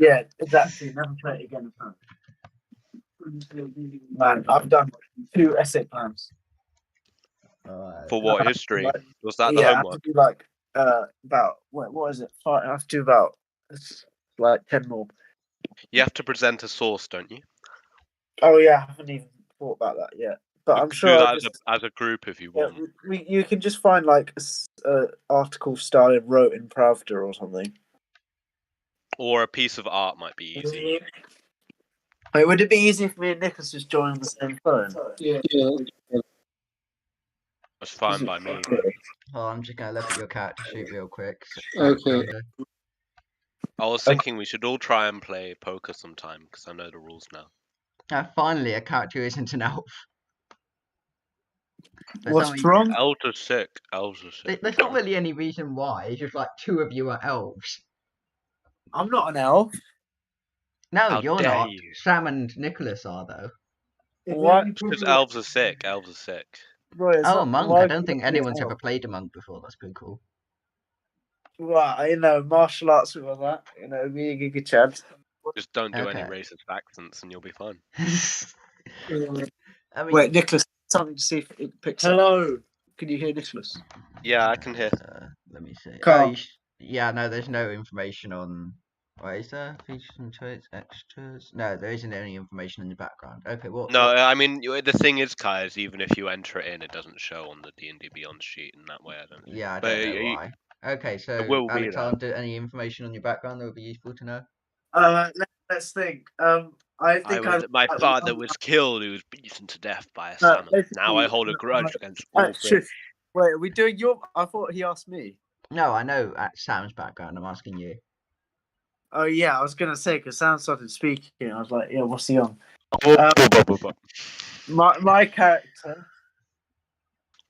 Yeah, exactly. Never play it again. Man, I've done 2 essay plans. For what history? Was that the I have homework? to do like about what is it? I have to do about like 10 more. You have to present a source, don't you? Oh yeah, I haven't even thought about that yet. But I'm sure do that as a group if you want. You can just find like a article style wrote in Pravda or something. Or a piece of art might be easy. Wait, would it be easy if me and Nicholas just joined the same phone? Yeah. That's fine by me. Oh, I'm just gonna look at your character sheet real quick. Okay. I was thinking we should all try and play poker sometime because I know the rules now. Finally, a character who isn't an elf. What's wrong? Elves are sick. There's not really any reason why. It's just like 2 of you are elves. I'm not an elf. No, How you're dare not. you. Sam and Nicholas are though. What? Because elves are sick. Elves are sick. Right, Oh, a monk. I don't think anyone's ever played a monk before. That's pretty cool. Well, martial arts with all that. Be a good chance. Just don't do any racist accents and you'll be fine. I mean, wait, Nicholas, something to see if it picks up. Hello. Can you hear Nicholas? Yeah, I can hear. Let me see. Carl. Yeah, no, there's no information on. What is there? Features and traits, extras. No, there isn't any information in the background. Okay, well. No, I mean the thing is, Kai, is even if you enter it in, it doesn't show on the D&D Beyond sheet in that way. I don't think. Yeah, I don't know why. Okay, so Alexander, any information on your background that would be useful to know? Let's think. My father was killed. He was beaten to death by a salmon. Now I hold a grudge against all fish. Wait, are we doing your? I thought he asked me. No, I know Sam's background. I'm asking you. Oh yeah, I was gonna say because Sam started speaking. I was like, yeah, what's he on? My character,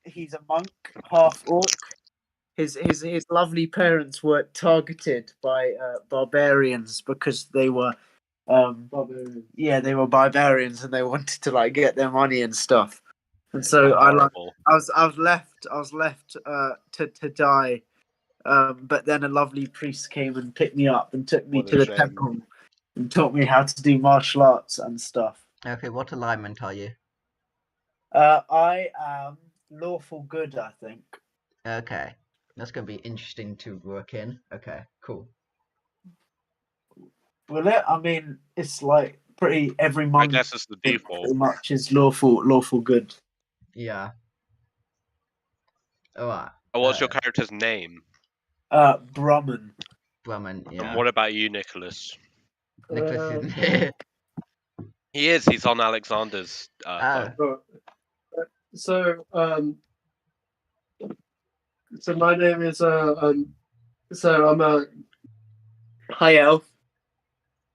he's a monk, half orc. His lovely parents were targeted by barbarians because they were barbarians. Yeah, they were barbarians and they wanted to get their money and stuff. And so I was left to die. But then a lovely priest came and picked me up and took me to the temple and taught me how to do martial arts and stuff. Okay, what alignment are you? I am lawful good, I think. Okay, that's going to be interesting to work in. Okay, cool. Will it? I mean, it's like pretty every month. I guess it's the default. Pretty much is lawful good. Yeah. Alright. What's your character's name? Brumman. Brumman, yeah. And what about you, Nicholas? Nicholas isn't here. He is. He's on Alexander's phone. So my name is so I'm a high elf,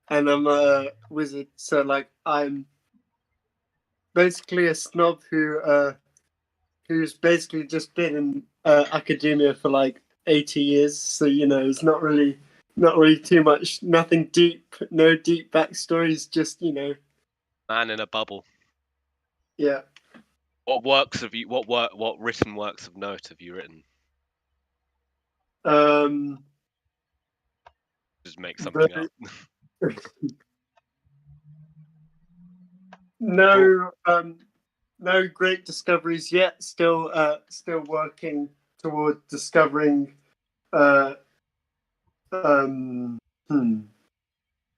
and I'm a wizard. So I'm basically a snob who's basically just been in academia for 80 years. So it's not really too much. Nothing deep. No deep backstories. Just Man in a bubble. Yeah. What works have you? What written works of note have you written? Just make something up. No great discoveries yet. Still working toward discovering.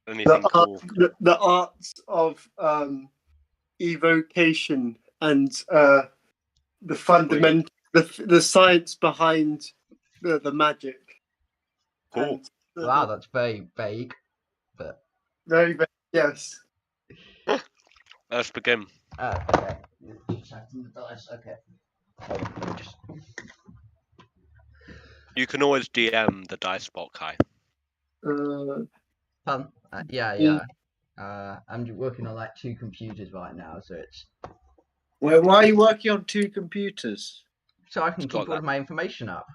Anything cool? The arts of evocation and the fundamental, the science behind the magic. Cool. Wow, that's very vague, but very vague. Yes. Let's begin. Okay. Okay. You can always DM the dice bot, Kai. Yeah. I'm working on 2 computers right now, so it's. Wait, why are you working on 2 computers? So I can keep all of my information up,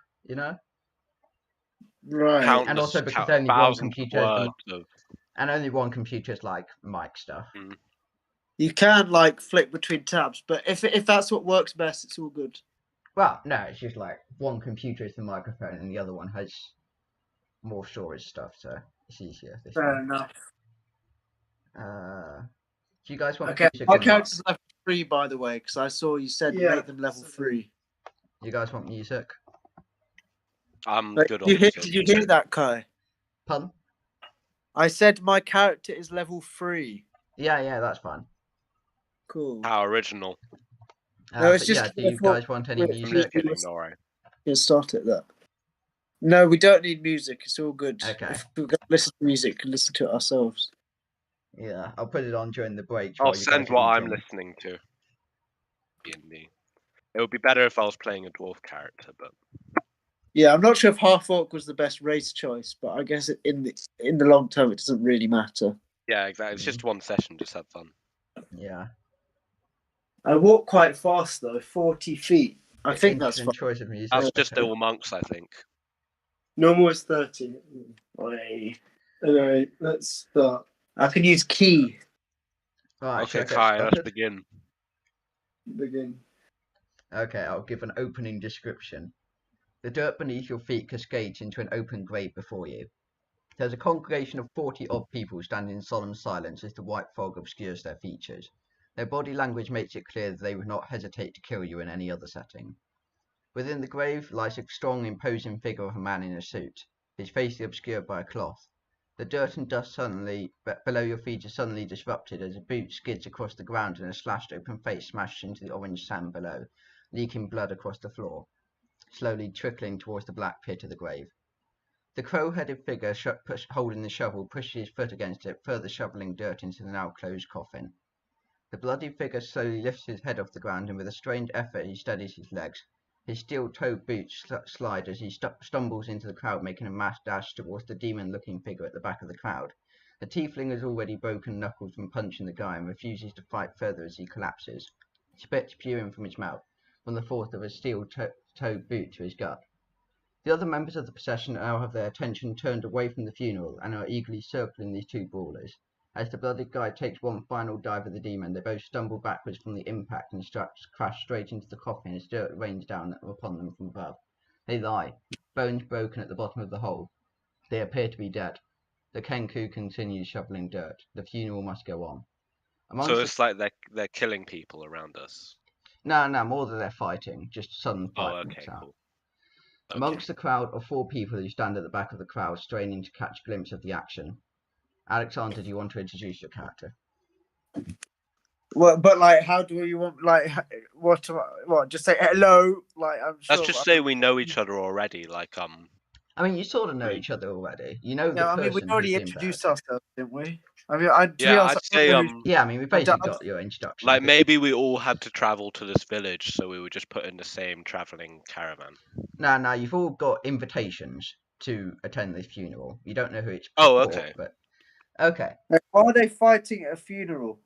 Right. Countless, and also because only one computer and only one computer is mic stuff. You can flick between tabs, but if that's what works best, it's all good. Well, no, it's just one computer is the microphone and the other one has more storage stuff. So It's easier this Fair one. enough. Do you guys want Okay, music? my Or not? character's level 3, by the way, because I saw you said make them level 3. You guys want music? I'm But good on did music. you hear that, Kai? Pardon? I said my character is level 3. Yeah, that's fine. Cool. How original. No, it's But just. yeah, do you guys want any I'm just music? kidding, don't worry. Get started that. No, we don't need music. It's all good. Okay. If we're going to listen to music, we can listen to it ourselves. Yeah, I'll put it on during the break. I'll while you guys send are what I'm eating. listening to. D&D. It would be better if I was playing a dwarf character, but Yeah, I'm not sure if half orc was the best race choice, but I guess in the long term, it doesn't really matter. yeah, exactly. It's just one session. Just have fun. Yeah. I walk quite fast though, 40 feet. I think that's Interesting fine. choice of music. That's just okay. all monks, I think. Normal is 30. Anyway, let's start. I can use key. Right, Okay, shall I get Kai, let's started? begin. Begin. Okay, I'll give an opening description. The dirt beneath your feet cascades into an open grave before you. There's a congregation of 40-odd people standing in solemn silence as the white fog obscures their features. Their body language makes it clear that they would not hesitate to kill you in any other setting. Within the grave lies a strong, imposing figure of a man in a suit, his face obscured by a cloth. The dirt and dust below your feet is suddenly disrupted as a boot skids across the ground and a slashed open face smashes into the orange sand below, leaking blood across the floor, slowly trickling towards the black pit of the grave. The crow-headed figure holding the shovel pushes his foot against it, further shoveling dirt into the now closed coffin. The bloody figure slowly lifts his head off the ground, and with a strained effort he steadies his legs. His steel-toed boots slide as he stumbles into the crowd, making a mass dash towards the demon-looking figure at the back of the crowd. The tiefling has already broken knuckles from punching the guy and refuses to fight further as he collapses, spit spewing from his mouth, from the force of a steel-toed boot to his gut. The other members of the procession now have their attention turned away from the funeral and are eagerly circling these two brawlers. As the blooded guy takes one final dive at the demon, they both stumble backwards from the impact and crash straight into the coffin as dirt rains down upon them from above. They lie, bones broken at the bottom of the hole. They appear to be dead. The Kenku continues shoveling dirt. The funeral must go on. So it's like they're killing people around us. No, more than they're fighting. Just sudden fight. Oh, okay, cool. Okay. Amongst the crowd are 4 people who stand at the back of the crowd, straining to catch a glimpse of the action. Alexander, do you want to introduce your character? Well, but like, how do you want? Like, what? Just say hello. Like, I'm sure. Let's just say we know each other already. Like, I mean, you sort of know each other already. You know the Yeah, I person. mean, we already who's introduced bad. ourselves, didn't we? I mean, I'd say Yeah, I mean, we basically got your introduction. like maybe we all had to travel to this village, so we were just put in the same traveling caravan. No, you've all got invitations to attend this funeral. You don't know who it's for, Oh, okay. But okay. Why are they fighting at a funeral?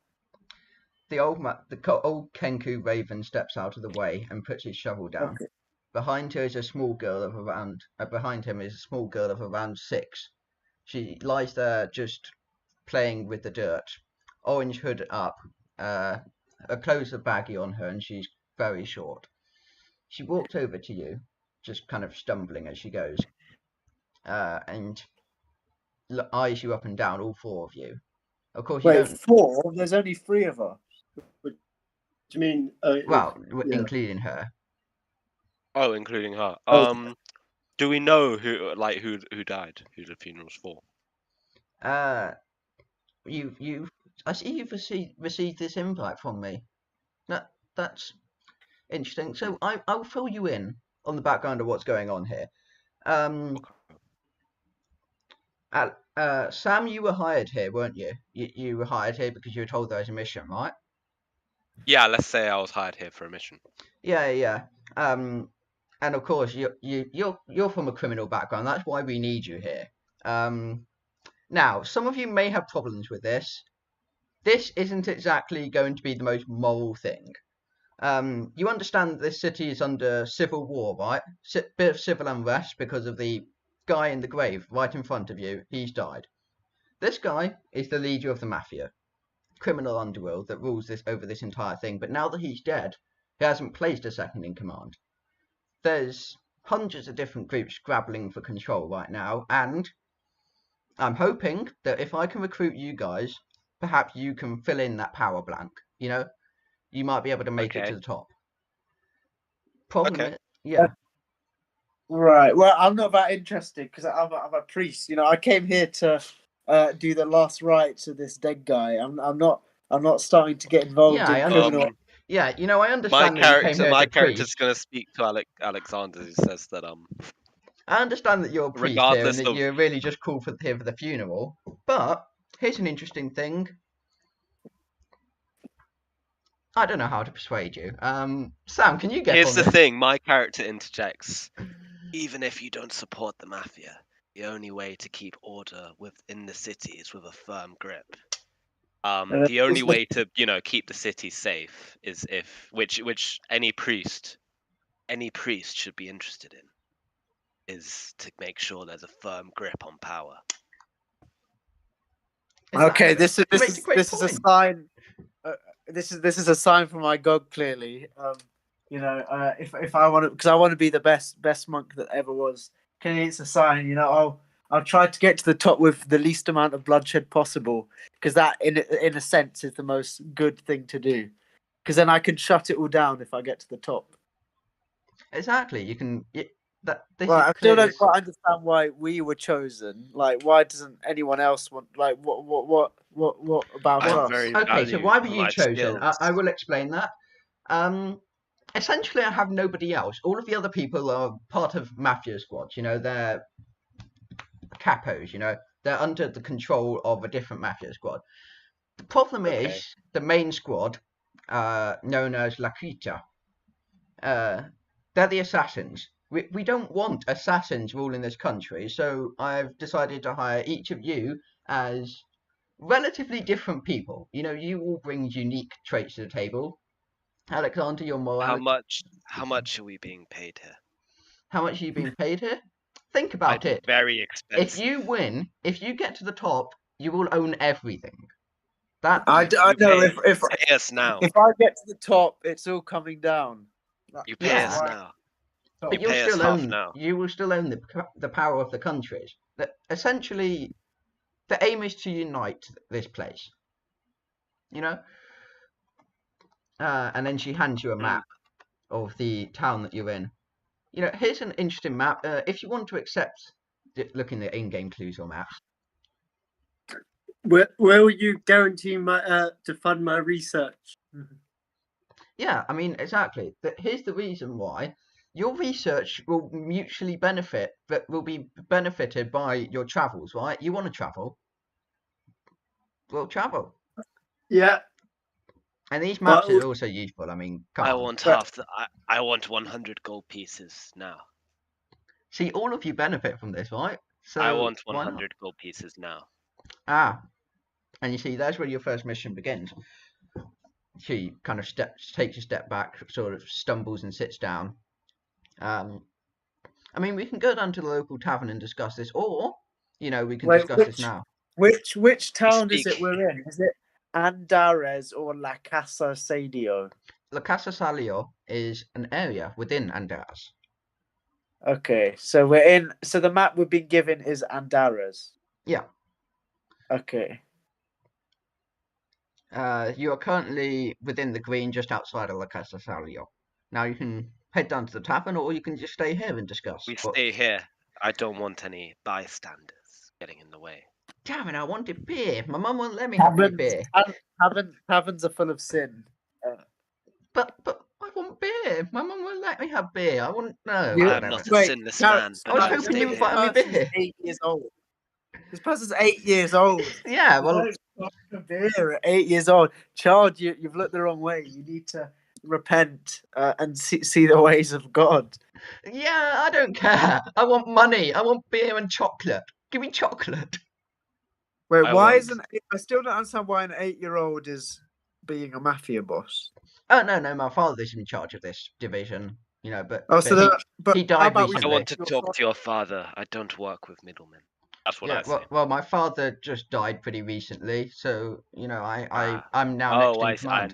The old Kenku Raven steps out of the way and puts his shovel down. Okay. Behind him is a small girl of around 6. She lies there just playing with the dirt, orange hood up. Her clothes are baggy on her, and she's very short. She walks over to you, just kind of stumbling as she goes, and eyes you up and down, all 4 of you. Of course, you don't. 4? There's only 3 of us. Do you mean? Including her. Oh, including her. Oh. Do we know who died? Who the funeral's for? I see you've received this invite from me. That's interesting. So I'll fill you in on the background of what's going on here. Sam, you were hired here, weren't you? You were hired here because you were told there was a mission, right? Yeah, let's say I was hired here for a mission. Yeah. And of course you're from a criminal background. That's why we need you here. Now, some of you may have problems with this. This isn't exactly going to be the most moral thing. You understand that this city is under civil war, right? Bit of civil unrest because of the guy in the grave right in front of you. He's died. This guy is the leader of the mafia, criminal underworld that rules over this entire thing. But now that he's dead, he hasn't placed a second in command. There's hundreds of different groups scrabbling for control right now, and I'm hoping that if I can recruit you guys, perhaps you can fill in that power blank. You know, you might be able to make it to the top. Problem is, yeah. Right. Well, I'm not that interested because I'm a priest. You know, I came here to do the last rites of this dead guy. I'm not starting to get involved Yeah, in I criminal. understand. Yeah, you know, I understand that you came here My as a character's priest. going to speak to Alexander, who says that I understand that you're a priest here and regardless that of you're really just cool here for the funeral. But here's an interesting thing. I don't know how to persuade you. Sam, can you get here's on the this? thing. My character interjects. Even if you don't support the mafia, the only way to keep order within the city is with a firm grip. The only way to keep the city safe is which any priest should be interested in, is to make sure there's a firm grip on power. Okay, Exactly. this is a sign. This is a sign from my god. Clearly, if I want to, because I want to be the best monk that ever was. Clearly, it's a sign. You know, I'll try to get to the top with the least amount of bloodshed possible, because that, in a sense, is the most good thing to do. Because then I can shut it all down if I get to the top. Exactly. You can. I still don't quite understand why we were chosen. Like, why doesn't anyone else want? Like, what about us? Okay, so why were you chosen? I will explain that. Essentially, I have nobody else. All of the other people are part of mafia squads. You know, they're capos. You know, they're under the control of a different mafia squad. The problem is the main squad, known as La Quita. They're the assassins. We don't want assassins ruling this country, so I've decided to hire each of you as relatively different people. You know, you all bring unique traits to the table. Alexander, your morality. How much are we being paid here? How much are you being paid here? Think about it. Very expensive. If you win, if you get to the top, you will own everything. That I know. If pay us now, if I get to the top, it's all coming down. you pay us now. But you'll still own. You will still own the power of the countries. That essentially, the aim is to unite this place. You know. And then she hands you a map of the town that you're in. You know, here's an interesting map. If you want to accept looking at in-game clues or maps. Will you guarantee to fund my research? Yeah, I mean, exactly. Here's the reason why. Your research will mutually benefit, but will be benefited by your travels, right? You want to travel? Well, travel. Yeah. And these maps are also useful. I mean, I want 100 gold pieces now. See, all of you benefit from this, right? So I want 100 gold pieces now. And you see, that's where your first mission begins. She kind of takes a step back, sort of stumbles and sits down. I mean, we can go down to the local tavern and discuss this, or, you know, we can discuss this now. Which town is it we're in? Is it Andares or La Casa Sadio? La Casa Salio is an area within Andares. Okay, so we're in. So the map we've been given is Andares. Yeah. Okay. You are currently within the green, just outside of La Casa Salio. Now you can head down to the tavern, or you can just stay here and discuss. We stay here. I don't want any bystanders getting in the way. Damn it! I wanted beer. My mum won't let me have any beer. Taverns are full of sin. But I want beer. My mum won't let me have beer. I want no. I'm not a sinless man. I was hoping you invited me beer. 8 years old. This person's 8 years old. Yeah, well, beer at 8 years old, child. You've looked the wrong way. You need to repent and see the ways of God. Yeah, I don't care. I want money. I want beer and chocolate. Give me chocolate. Wait, I still don't understand why an 8-year-old is being a mafia boss. Oh no, my father's in charge of this division. You know, but he died recently. I want to talk to your father. I don't work with middlemen. That's what I say. Well, my father just died pretty recently, so you know, I'm now next in command.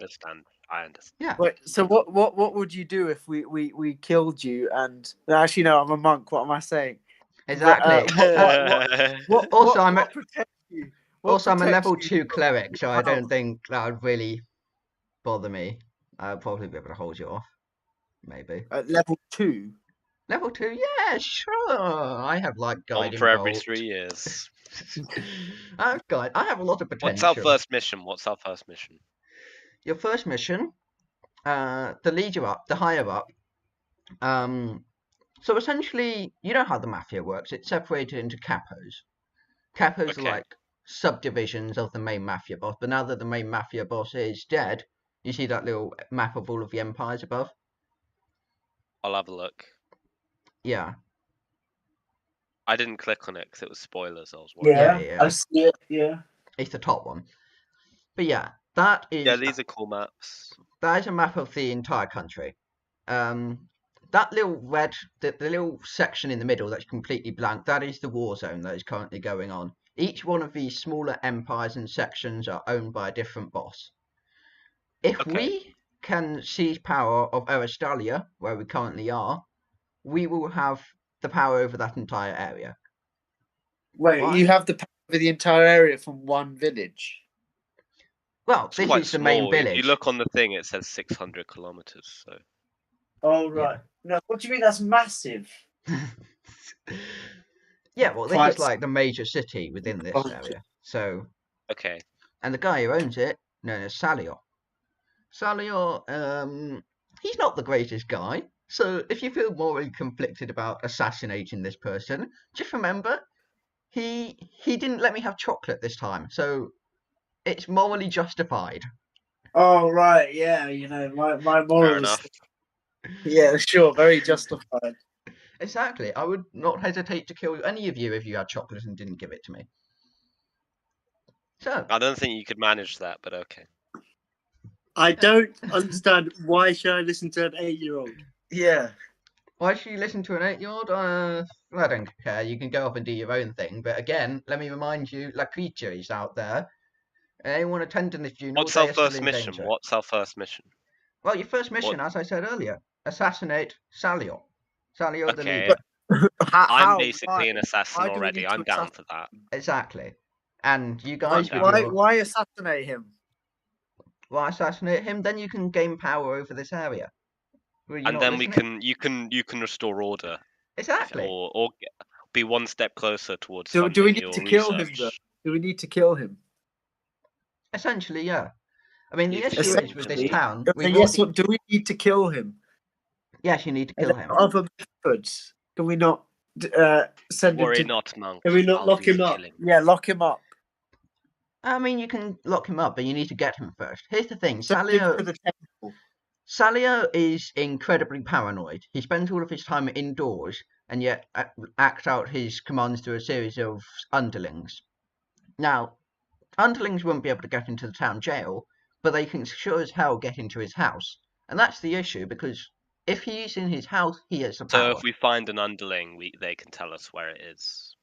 I understand. Yeah. Wait, so what would you do if we killed you? And actually, no, I'm a monk. What am I saying? Exactly. Also, what protects you? What I'm a protects level you 2 from cleric, so I don't health? think that would really bother me. I'll probably be able to hold you off, maybe. At level 2? Level 2, yeah, sure. I have like One guiding for every bolt. 3 years. I have a lot of potential. What's our first mission? Your first mission, the leader up, the higher up. So essentially, you know how the mafia works. It's separated into capos. Capos are Okay. like subdivisions of the main mafia boss. But now that the main mafia boss is dead, you see that little map of all of the empires above? I'll have a look. Yeah. I didn't click on it because it was spoilers. I was worried. Yeah. I see it. Yeah. It's the top one. But yeah, that is Yeah, these are cool maps. that is a map of the entire country. That little red, the little section in the middle that's completely blank, that is the war zone that is currently going on. Each one of these smaller empires and sections are owned by a different boss. If we can seize power of Aristalia, where we currently are, we will have the power over that entire area. Wait, Why? you have the power over the entire area from one village? Well, It's this quite is the small. main If village. you look on the thing, it says 600 kilometers. So. Oh, right. No, what do you mean that's massive? Yeah, well, this Quite is like the major city within this area. So, Okay. and the guy who owns it, known as Salior. Salior, he's not the greatest guy. So if you feel morally conflicted about assassinating this person, just remember, he didn't let me have chocolate this time. So it's morally justified. Oh, right. Yeah, you know, my Fair morals. enough. Yeah, sure. Very justified. Exactly. I would not hesitate to kill any of you if you had chocolate and didn't give it to me. So, I don't think you could manage that, but okay. I don't understand why should I listen to an 8-year-old? Yeah. why should you listen to an 8-year-old? I don't care. You can go off and do your own thing. But again, let me remind you, La Creature is out there. Anyone attending this funeral, What's they our are still first in mission? danger. What's our first mission? Well, your first mission, as I said earlier, assassinate Salior. Salior the Okay. leader. I'm basically an assassin Why do we already. need to I'm down for that. Exactly. And you guys, with down. your... Why assassinate him? Why assassinate him? Then you can gain power over this area. Were you And not then listening? you can restore order. Exactly. Or be one step closer towards Do funding we need your to research. kill him, though? Do we need to kill him? Essentially, yeah. I mean, the Need to issue kill is him with to this me. town, we've Yes, already... do we need to kill him? Yes, you need to Are kill there him. other methods? Can we not send him Worry to... not, monk. Can we not I'll lock do him the up? killing. Yeah, lock him up. I mean, you can lock him up, but you need to get him first. Here's the thing, Send him to the temple. Salio is incredibly paranoid. He spends all of his time indoors and yet acts out his commands to a series of underlings. Now, underlings won't be able to get into the town jail, but they can sure as hell get into his house. And that's the issue, because if he's in his house, he has the power. So if we find an underling, they can tell us where it is.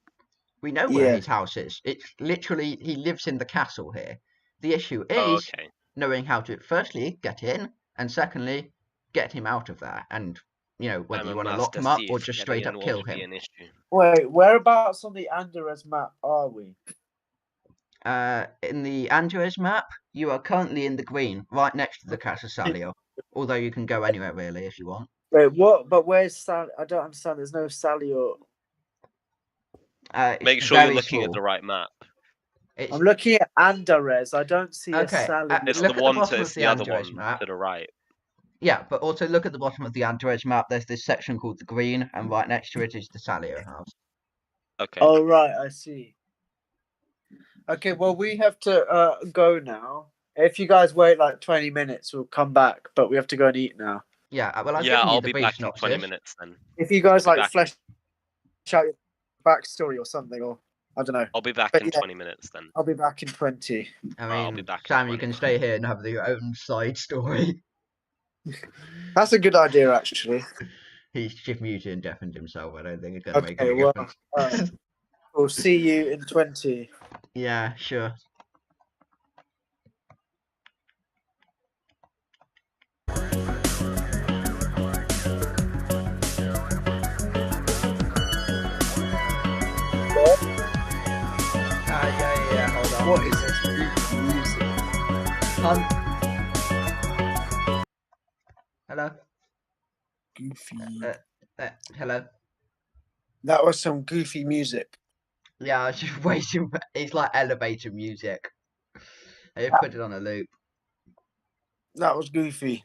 We know where his house is. It's literally, he lives in the castle here. The issue is knowing how to, firstly, get in, and secondly, get him out of there. And, you know, whether you want to lock him up or just straight up kill him. Wait, whereabouts on the Andorras map are we? In the Andres map, you are currently in the green, right next to the Casa Salio. Although you can go anywhere, really, if you want. Wait, what? But where's Sal? I don't understand. There's no Salio. Make sure you're looking at the right map. I'm looking at Andorras. I don't see a Salio. It's look the at one the bottom to of the other Andres one map. to the right. Yeah, but also look at the bottom of the Andres map. There's this section called the green, and right next to it is the Salio house. Okay. Oh, right. I see. Okay, well, we have to go now. If you guys wait like 20 minutes, we'll come back, but we have to go and eat now. Yeah, well, I'll be back in 20 minutes then. If you guys like flesh out your backstory or something, or I don't know. I'll be back in 20 minutes then. I'll be back in 20. I mean, I'll be back Sam, you can stay here and have your own side story. That's a good idea, actually. He's shift muted and deafened himself. I don't think it's going to make any difference. We'll see you in 20. Yeah, sure. What is this goofy music? Hello. Goofy. Hello. That was some goofy music. Yeah, I was just waiting for. It's like elevator music. I just put it on a loop. That was goofy.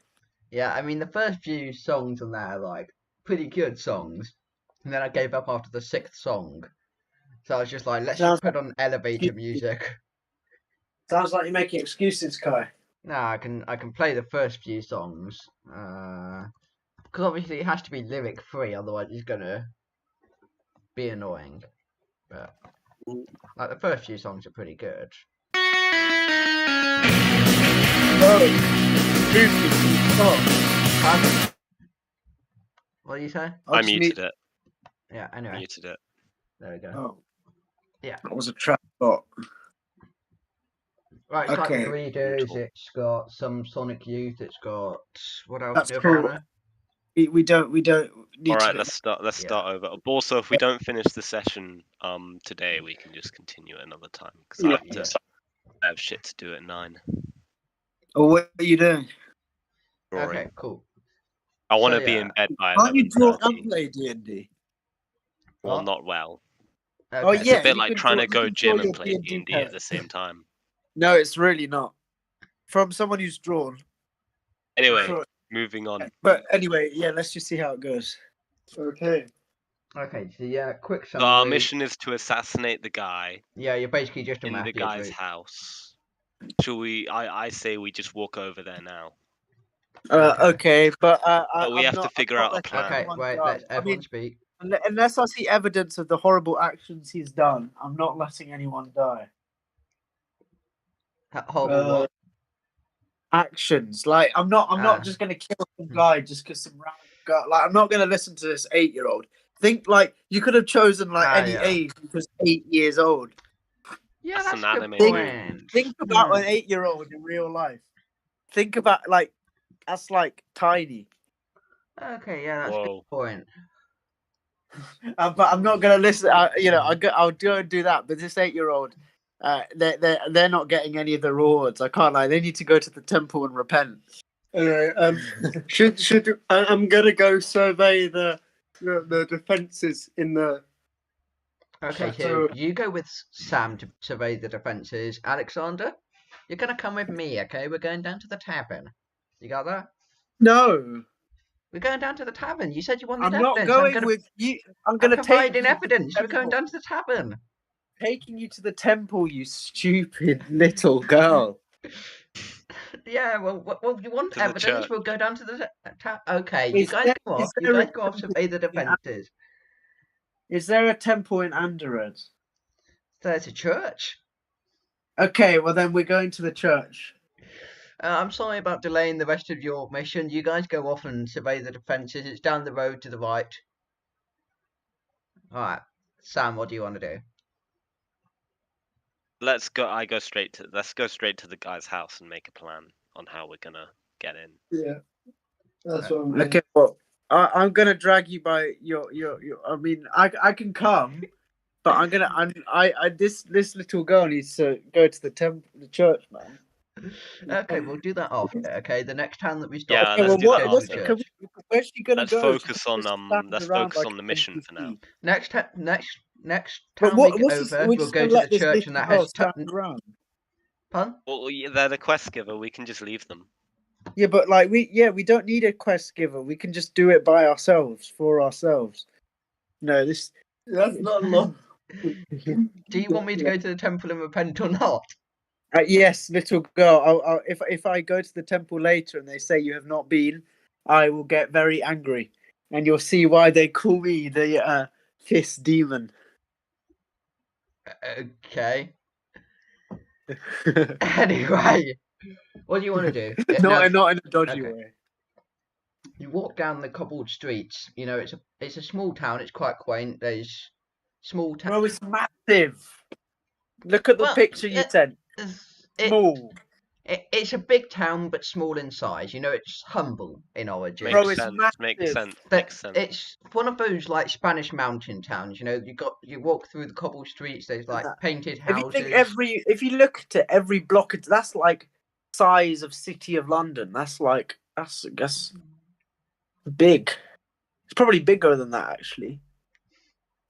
Yeah, I mean the first few songs on there are like pretty good songs, and then I gave up after the 6th song. So I was just like, let's Sounds just put on elevator music. Sounds like you're making excuses, Kai. No, I can play the first few songs. Because obviously it has to be lyric free, otherwise it's gonna be annoying. But like the first few songs are pretty good. Goofy. Huh? What do you say? I muted it. Yeah, anyway. Muted it. There we go. Oh. Yeah. That was a trap bot. Right, it's Okay. like Breeders, it's got some Sonic Youth, it's got what else? That's Nirvana? We don't need All right, to. let's start over. Also, if we don't finish the session today, we can just continue at another time because I have shit to do at 9. Oh, what are you doing? Drawing. Okay, cool. I want to So, be yeah. in bed by Can't you draw 11:30. and play D&D? Well, What? not well. Okay. Oh, It's yeah. a bit you like can trying draw- to you go can gym draw your and play D&D D&D at the character. same time. No, it's really not. From someone who's drawn. Anyway, Sure. moving on. But anyway, yeah, let's just see how it goes. Okay. Okay, so yeah, quick So summary. our mission is to assassinate the guy Yeah, you're basically just a in the mafia guy's group. house. Shall we? I say we just walk over there now. Okay, but But we I'm have not, to figure I'm out not a letting plan. Okay, anyone wait, die. let's I everyone mean, speak. unless I see evidence of the horrible actions he's done, I'm not letting anyone die. Horrible what? Actions, like I'm not just gonna kill some guy just because some random guy. Like I'm not gonna listen to this 8-year-old. Think like you could have chosen like any yeah. age because 8 years old. Yeah, That's that's an a good anime point. Think about an 8-year-old in real life. Think about like that's like tiny. Okay, yeah, that's a Whoa. good point. But I'm not gonna listen. I'll go and do that. But this 8-year-old, they're not getting any of the rewards. I can't lie. They need to go to the temple and repent. Anyway, should I'm gonna go survey the defences in the. Okay, so you go with Sam to survey the defences. Alexander, you're gonna come with me, okay? We're going down to the tavern. You got that? No, We're going down to the tavern. You said you wanted I'm evidence. not going with you. I'm I'm gonna take providing you evidence. to We're the going temple. down to the tavern. Taking you to the temple, you stupid little girl. Yeah, well, you want To the evidence? church. We'll go down to the Okay, you Is guys there- go off. is You there a guys go off, temple survey the defences. Is there a temple in Andered? There's a church. Okay, well then we're going to the church. I'm sorry about delaying the rest of your mission. You guys go off and survey the defences. It's down the road to the right. Alright. Sam, what do you want to do? Let's go. Let's go straight to the guy's house and make a plan on how we're gonna get in. Yeah, that's what I'm doing. Okay, well I'm gonna drag you by your. I mean, I can come, but I'm gonna. This little girl needs to go to the church, man. Okay, we'll do that after. Okay, the next time that we stop. Yeah, Okay, let's well, do that go to what's the after. church. where's she gonna Let's go? focus She on just stands let's around focus like on the a mission for now. NPC. Next But time we get what's this? over, We're we'll just go gonna to the let this church, little and that girl has. stand around. Pun? Well, they're the quest giver. We can just leave them. Yeah, but like we don't need a quest giver. We can just do it by ourselves for ourselves. No, this. That's not long. Do you want me to go to the temple and repent or not? Yes, little girl. If I go to the temple later and they say you have not been, I will get very angry, and you'll see why they call me the fist demon. Okay. Anyway, what do you want to do? not Now, in a dodgy okay. way. You walk down the cobbled streets. You know, it's a small town. It's quite quaint. There's small town. Bro, it's massive. Look at the picture you sent. It, Small. It's a big town, but small in size. You know, it's humble in origin. Bro, Makes it's sense. Makes massive. sense. Makes sense. It's one of those like Spanish mountain towns. You know, you walk through the cobble streets. There's like painted If you houses. think if you look at every block, that's like size of City of London. That's big. It's probably bigger than that actually.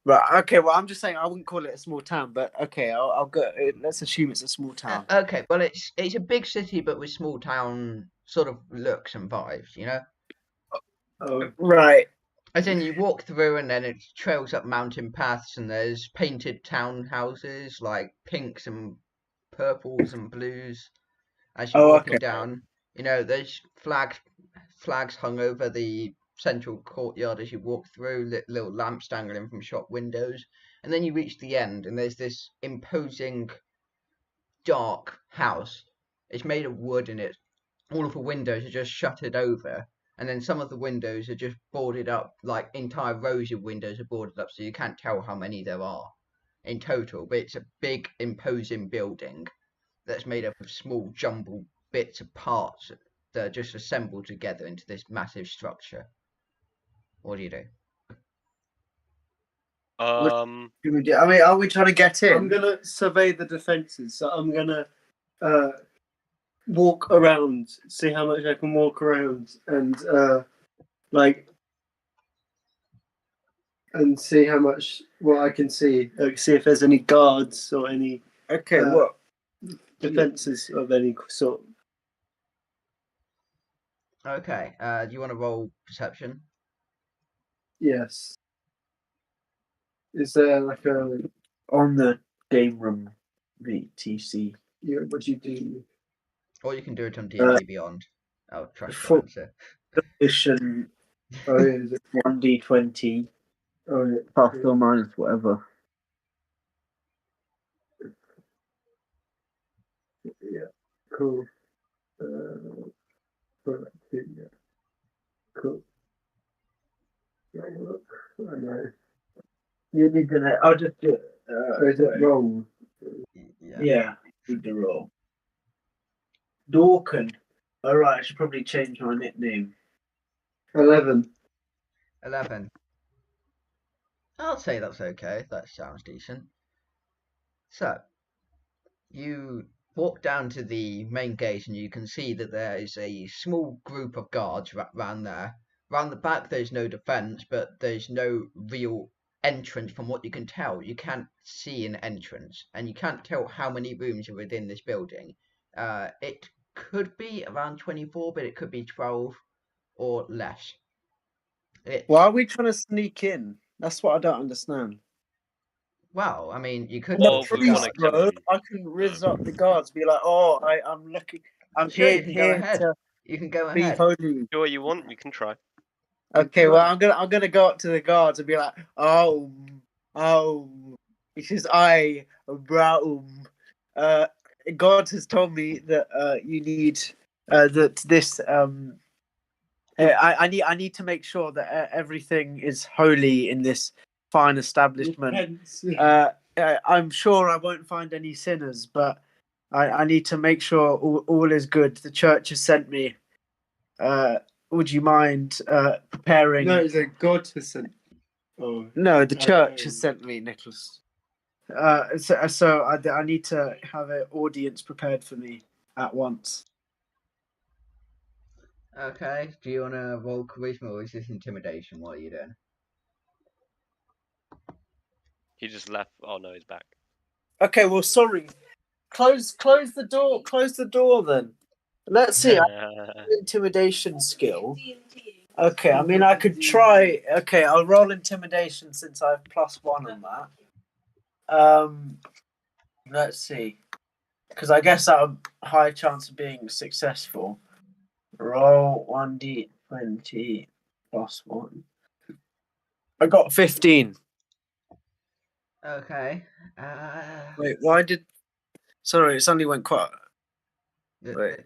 Right. Okay. Well, I'm just saying I wouldn't call it a small town, but okay, I'll go. Let's assume it's a small town. Okay, well, it's a big city, but with small town sort of looks and vibes. You know. Oh, Right. As in, you walk through and then it trails up mountain paths, and there's painted townhouses like pinks and purples and blues. As you're walking Okay. down, you know, there's flags hung over the central courtyard as you walk through, little lamps dangling from shop windows, and then you reach the end, and there's this imposing dark house. It's made of wood, and all of the windows are just shuttered over, and then some of the windows are just boarded up, like entire rows of windows are boarded up, so you can't tell how many there are in total. But it's a big, imposing building that's made up of small, jumbled bits of parts that are just assembled together into this massive structure. What do you do? I mean, are we trying to get in? I'm gonna survey the defenses. So I'm gonna walk around, see how much I can walk around, and and see how much what I can see. See if there's any guards or any Okay. What? defenses of any sort. Okay, do you want to roll perception? Yes. Is there like a On the game room VTC. what do you do? Or you can do it on D&D Beyond. Oh, trust your full- answer. Edition Oh, yeah, is it? 1d20 Oh, yeah. plus or minus whatever. Yeah. Cool. Yeah. Cool. Yeah, look, I know. You need to. I'll just do it. Is it wrong? Yeah, need the roll. Dorkin. Alright, I should probably change my nickname. 11. 11. I'll say that's okay. That sounds decent. So, you walk down to the main gate and you can see that there is a small group of guards round there. Round the back there's no defence, but there's no real entrance from what you can tell. You can't see an entrance, and you can't tell how many rooms are within this building. It could be around 24, but it could be 12 or less. Why are we trying to sneak in? That's what I don't understand. Well, I mean, you could Well, talk we to wanna guards. kill him. I can rizz up the guards, be like, "Oh, I'm lucky. I'm Sure, here, you can go here ahead. to You can go be ahead. holy." Do what you want. We can try. Okay, well, I'm gonna go up to the guards and be like, "Oh, it is I, Braum. God has told me that you need that this I need to make sure that everything is holy in this fine establishment. I'm sure I won't find any sinners, but I need to make sure all is good. The church has sent me. Would you mind preparing? No, it's a God has sent. Oh. No, the church has sent me, Nicholas. So I need to have an audience prepared for me at once. Okay, do you want to roll charisma or is this intimidation? What are you doing? He just left. Oh no, he's back. Okay, well, sorry. Close the door. Close the door then. Let's see. I have an intimidation skill. Okay, I mean I could try. Okay, I'll roll intimidation since I have +1 on that. Let's see, because I guess I have a high chance of being successful. Roll 1d20 +1. I got 15. Okay. Wait, why did? Sorry, it suddenly went quiet. Wait.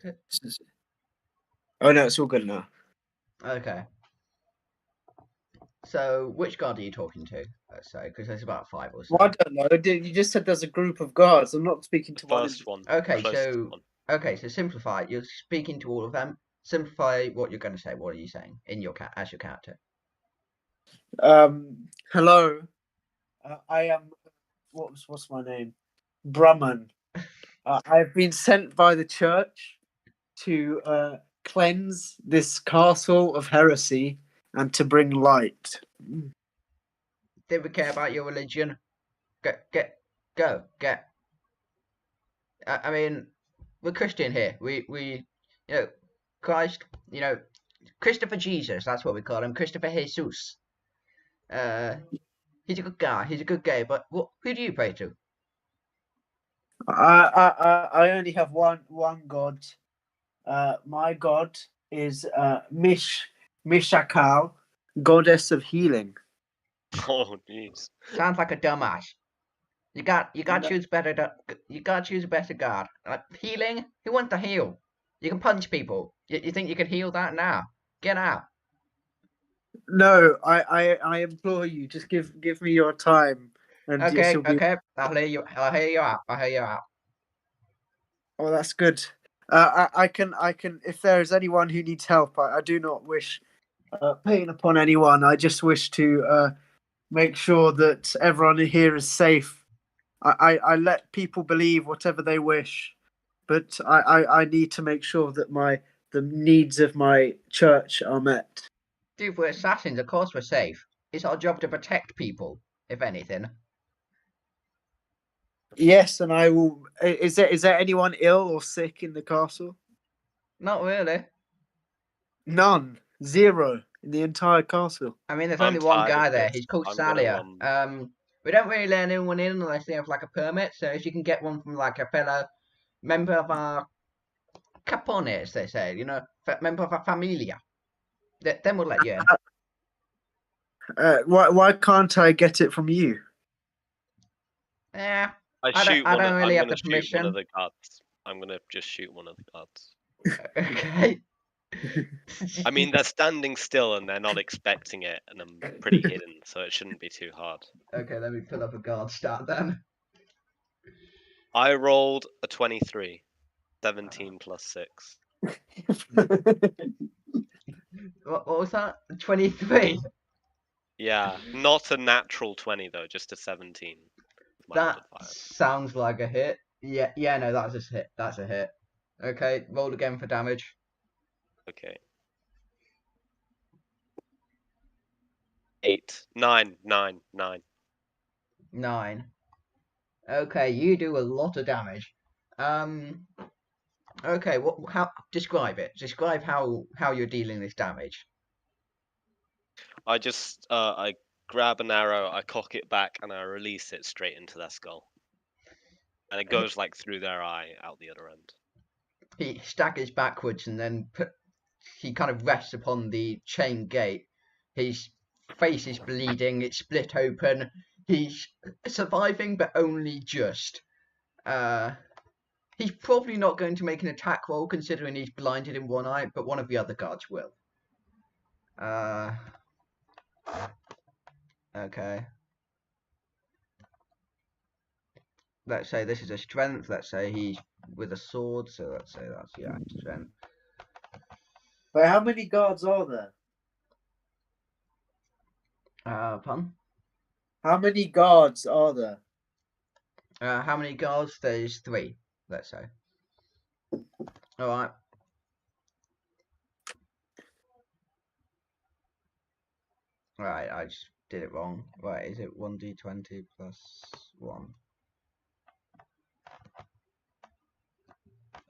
Oh no, it's all good now. Okay. So, which guard are you talking to? Let's say, because there's about 5 or so. Well, I don't know. You just said there's a group of guards. I'm not speaking to First one. Okay, Closest so one. Okay, so simplify. You're speaking to all of them. Simplify what you're going to say. What are you saying in your as your character? Hello. I am. What's my name? Brahman. I've been sent by the church to cleanse this castle of heresy and to bring light. Did we care about your religion? Get. I mean, we're Christian here. We, you know, Christ. You know, Christopher Jesus. That's what we call him. Christopher Jesus. He's a good guy. He's a good guy. But who do you pray to? I only have one god. My god is Mishakal, goddess of healing. Oh, jeez. Sounds like a dumbass. You got to No. choose better. You got to choose a better god. Healing. Who wants to heal? You can punch people. You think you can heal that now? Get out. No, I implore you, just give me your time, and yes, Okay, you'll be. okay. I'll hear you. I'll hear you out. I'll hear you out. Oh, that's good. I can. If there is anyone who needs help, I do not wish pain upon anyone. I just wish to make sure that everyone here is safe. I let people believe whatever they wish, but I need to make sure that the needs of my church are met. Dude, we're assassins. Of course we're safe. It's our job to protect people, if anything. Yes, and I will. Is there anyone ill or sick in the castle? Not really. None. Zero in the entire castle. I mean, there's I'm only one tired of guy there. this. He's called I'm gonna Salia. We don't really let anyone in unless they have like a permit. So if you can get one from like a fellow member of our capones, they say, you know, member of our familia, then we'll let you in. Why can't I get it from you? Yeah, I I shoot don't one. really I'm have the gonna shoot one of permission. the guards. I'm gonna just shoot one of the guards. Okay. I mean, they're standing still and they're not expecting it, and I'm pretty hidden, so it shouldn't be too hard. Okay, let me pull up a guard stat then. I rolled a 23, 17 plus 6. What was that? 23. Yeah, not a natural 20 though, just a 17. My That modifier. sounds like a hit. Yeah, no, that's a hit. That's a hit. Okay, roll again for damage. Okay. 8, 9, 9, 9. 9. Okay, you do a lot of damage. Okay, how describe it? Describe how you're dealing this damage. I just I grab an arrow, I cock it back, and I release it straight into their skull, and it goes like through their eye out the other end. He staggers backwards and then he kind of rests upon the chain gate. His face is bleeding, it's split open. He's surviving, but only just. He's probably not going to make an attack roll considering he's blinded in one eye, but one of the other guards will. Okay. Let's say this is a strength. Let's say he's with a sword, so let's say that's, yeah, strength. But how many guards are there? Pardon? How many guards are there? How many guards? There's 3, let's say. Alright. Right, I just did it wrong. Right, is it 1d20 plus 1?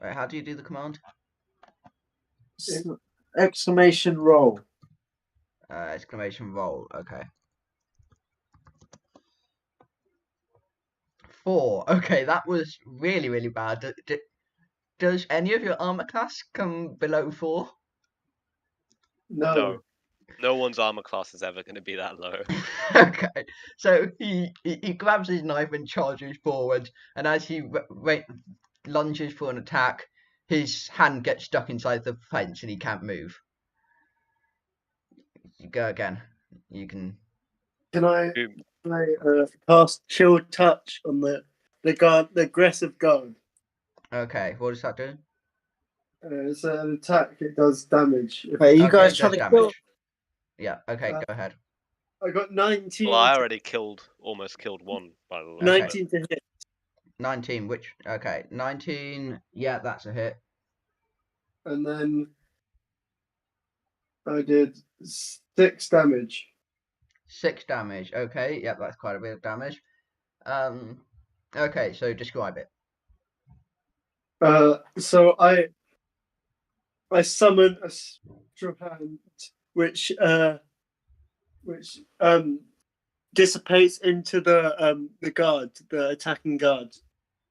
Right, how do you do the command? Exclamation roll. Exclamation roll, okay. 4. Okay, that was really, really bad. Does any of your armor class come below 4? No. No one's armor class is ever going to be that low. Okay, so he grabs his knife and charges forward, and as he lunges for an attack, his hand gets stuck inside the fence and he can't move. You go again. You can. Can I cast Chill Touch on the guard, the aggressive guard? Okay, what does that do? It's an attack. It does damage. Wait, are you Okay, guys it trying does to kill? damage. Yeah. Okay, go ahead. I got 19. Well, I already almost killed one, by the way. 19 to hit. 19. Which? Okay, 19. Yeah, that's a hit. And then I did 6 damage. 6 damage. Okay, yep, that's quite a bit of damage. Okay, so describe it. So I summon a straw hand, which dissipates into the guard, the attacking guard,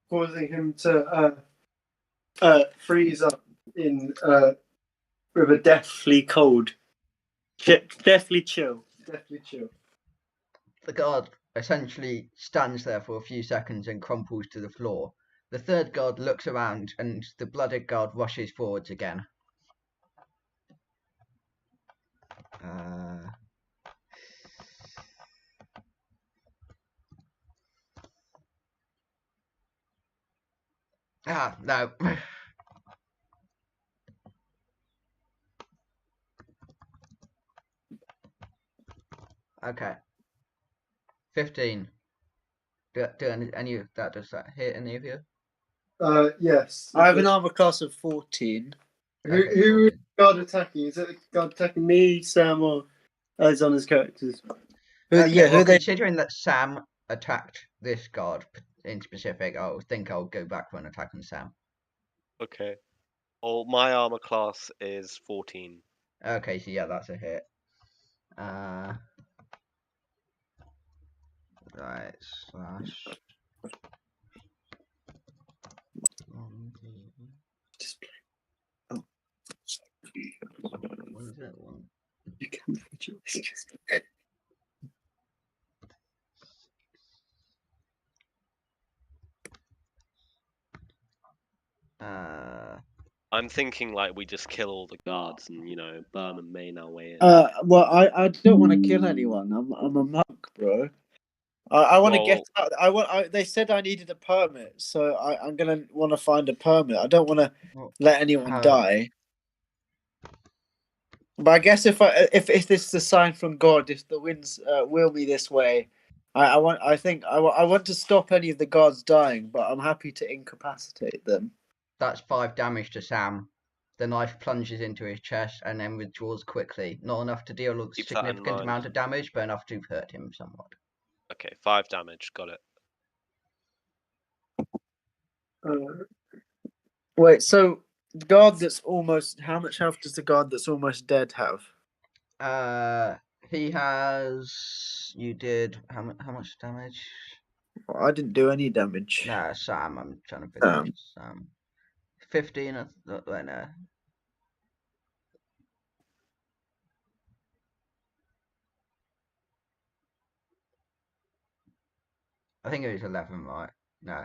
causing him to freeze up in with a deathly cold, deathly chill. The guard essentially stands there for a few seconds and crumples to the floor. The third guard looks around and the blooded guard rushes forwards again. No. Okay. 15. Do any of that, does that hit any of you? Yes. I have an armor class of 14. Okay, Who is 14. guard attacking? Is it the guard attacking me, Sam, or Alexander's characters? Yeah, who Well, are they? considering that Sam attacked this guard in specific, I think I'll go back when attacking Sam. Okay. Well, my armor class is 14. Okay, so yeah, that's a hit. Right, slash. Oh. What is that one? You can I'm thinking like we just kill all the guards and burn and main our way in. Well, I don't want to kill anyone. I'm a monk, bro. I want to get out. They said I needed a permit, so I'm gonna want to find a permit. I don't want to let anyone die. But I guess if this is a sign from God, if the winds will me this way, I want to stop any of the guards dying, but I'm happy to incapacitate them. That's 5 damage to Sam. The knife plunges into his chest and then withdraws quickly. Not enough to deal a significant amount of damage, but enough to hurt him somewhat. Okay, 5 damage. Got it. Wait, so the guard that's almost... How much health does the guard that's almost dead have? He has... You did... How much damage? Well, I didn't do any damage. Nah, Sam. I'm trying to figure Sam. 15. No. I think it was 11, right? No.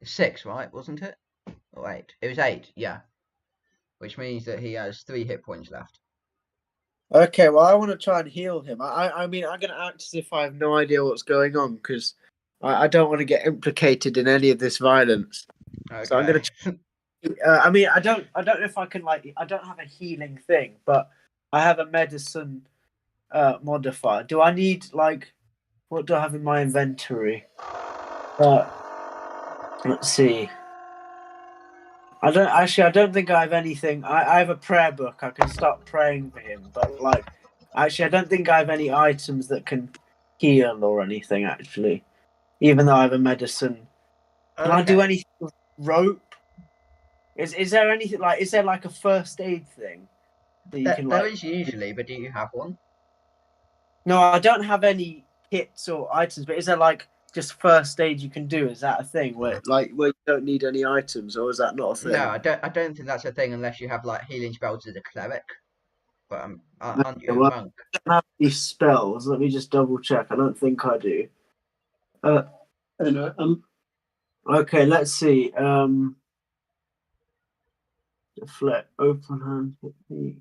6, right? Wasn't it? Or 8? It was 8, yeah. Which means that he has 3 hit points left. Okay, well, I want to try and heal him. I mean, I'm going to act as if I have no idea what's going on, because I don't want to get implicated in any of this violence. Okay. So I'm going to... I mean, I don't know if I can, I don't have a healing thing, but I have a medicine modifier. Do I need, what do I have in my inventory? Let's see. I don't think I have anything. I have a prayer book. I can start praying for him, but I don't think I have any items that can heal or anything. Actually, even though I have a medicine, can I do anything with rope? Is there anything is there a first aid thing that you can There is usually, but do you have one? No, I don't have any kits or items. But is there just first aid you can do? Is that a thing where you don't need any items, or is that not a thing? No, I don't think that's a thing unless you have healing spells as a cleric. But aren't you a monk? I don't have any spells. Let me just double check. I don't think I do. Okay, let's see. Deflect, open hand technique.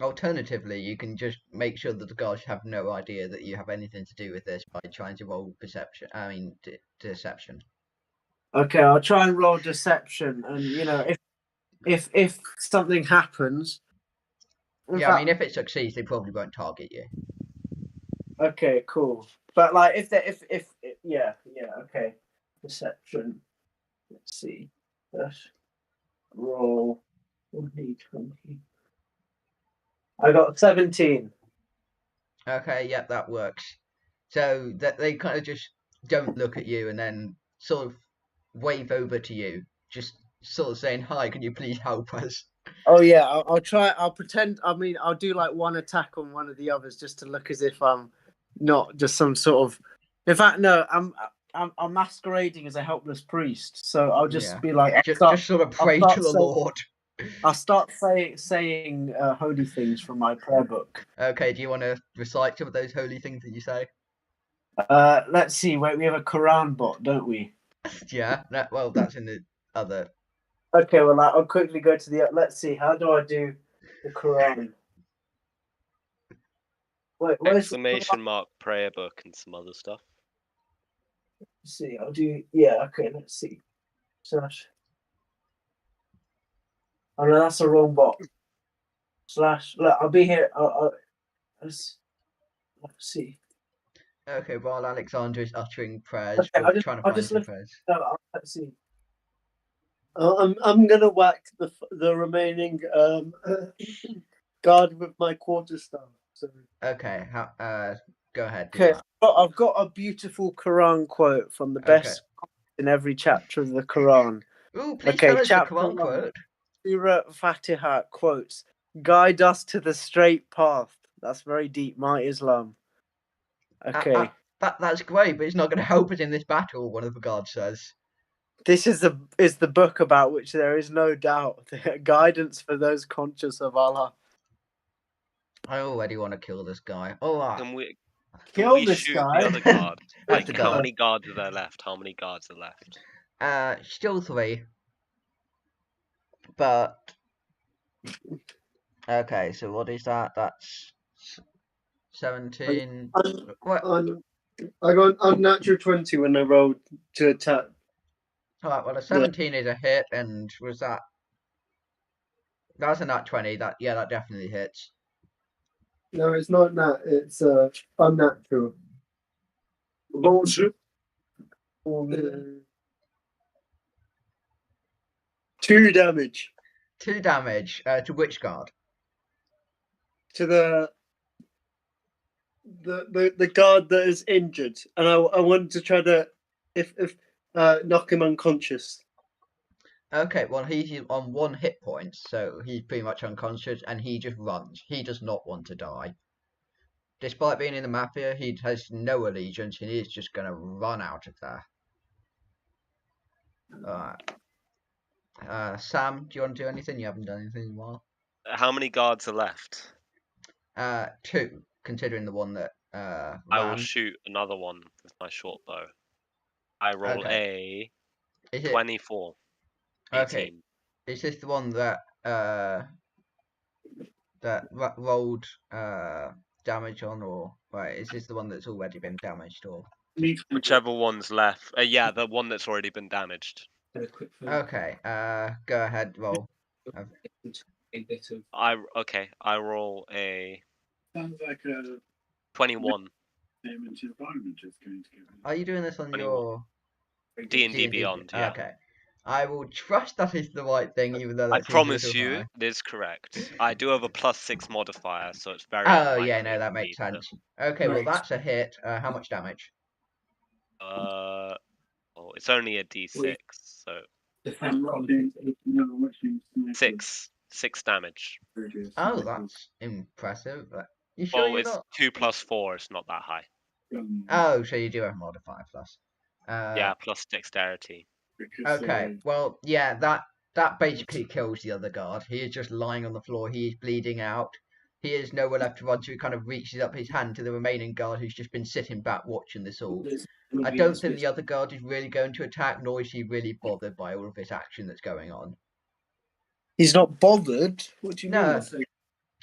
Alternatively, you can just make sure that the guards have no idea that you have anything to do with this by trying to roll perception. I mean, deception. Okay, I'll try and roll deception, and if if something happens. in Yeah, I fact- mean, if it succeeds, they probably won't target you. Okay, cool. But like, if yeah, okay. Perception. Let's see. Let's roll 1d20. I got 17. Okay, yep, that works. So that they kind of just don't look at you and then sort of wave over to you, just sort of saying, "Hi, can you please help us?" Oh yeah, I'll try. I'll pretend. I mean, I'll do like one attack on one of the others just to look as if I'm not just some sort of. In fact, no, I'm masquerading as a helpless priest. So I'll just Yeah. be like, Just sort of pray to the Lord. I'll start saying holy things from my prayer book. Okay, do you want to recite some of those holy things that you say? Let's see. Wait, we have a Quran bot, don't we? Yeah, well, that's in the other. Okay, well, I'll quickly go to the. Let's see. How do I do the Quran? Wait, where's the Exclamation mark prayer book and some other stuff. Let's see. I'll do. Yeah. Okay. Let's see. Slash. Oh no, that's the wrong bot. Slash. Look, I'll be here. Let's see. Okay, while Alexander is uttering prayers, Okay, we're trying to find some look. prayers. No, let's see. I'm gonna whack the remaining guard with my quarterstaff. So. Okay, go ahead. Do Okay, that. I've got a beautiful Quran quote from the best in every chapter of the Quran. Ooh, please Okay, tell us the chapter Quran 1. quote. Surah Fatiha quotes, "Guide us to the straight path." That's very deep, my Islam. Okay. That's great, but it's not going to help us in this battle, one of the guards says. This is the book about which there is no doubt. Guidance for those conscious of Allah. I already want to kill this guy. Oh, Can we Kill this shoot guy. the other guard? That's Like, the how guard. many guards are there left? How many guards are left? Still 3. But okay, so what is that? That's 17. What? I got unnatural 20 when I rolled to attack. Alright, well, a 17 is a hit, and was that? That's a nat 20. That definitely hits. No, it's not that. It's unnatural. Bullshit. 2 damage 2 damage. To which guard? to the guard that is injured, and I wanted to try to if knock him unconscious. Okay, well, he's on 1 hit point, so he's pretty much unconscious, and he just runs. He does not want to die. Despite being in the Mafia, he has no allegiance, and he's just going to run out of there. Alright. Sam, do you want to do anything? You haven't done anything in a while. How many guards are left? 2, considering the one that I will ran. shoot another one with my short bow. I roll Okay. a Is it 24. 18. okay? Is this the one that rolled damage on, or right? Is this the one that's already been damaged, or? Whichever one's left. Yeah, the one that's already been damaged. Okay. Go ahead. Roll. I roll a Sounds like a 21. environment is going to give. Are you doing this on 21. your D&D D&D? Beyond, yeah. Okay. I will trust that is the right thing, even though I that seems a promise little you, high. it is correct. I do have a +6 modifier, so it's very Oh unlikely. yeah, no, that makes sense. Okay, well that's a hit. How much damage? Well, it's only a D6, so 6 damage. Oh, that's impressive. You sure Well, you're it's not? 2 + 4. It's not that high. Oh, so you do have modifier plus. Yeah, plus dexterity. Okay, well, yeah, that basically kills the other guard. He is just lying on the floor. He is bleeding out. He has nowhere left to run to. He kind of reaches up his hand to the remaining guard who's just been sitting back watching this all. I don't think the other guard is really going to attack, nor is he really bothered by all of this action that's going on. He's not bothered. What do you No. mean?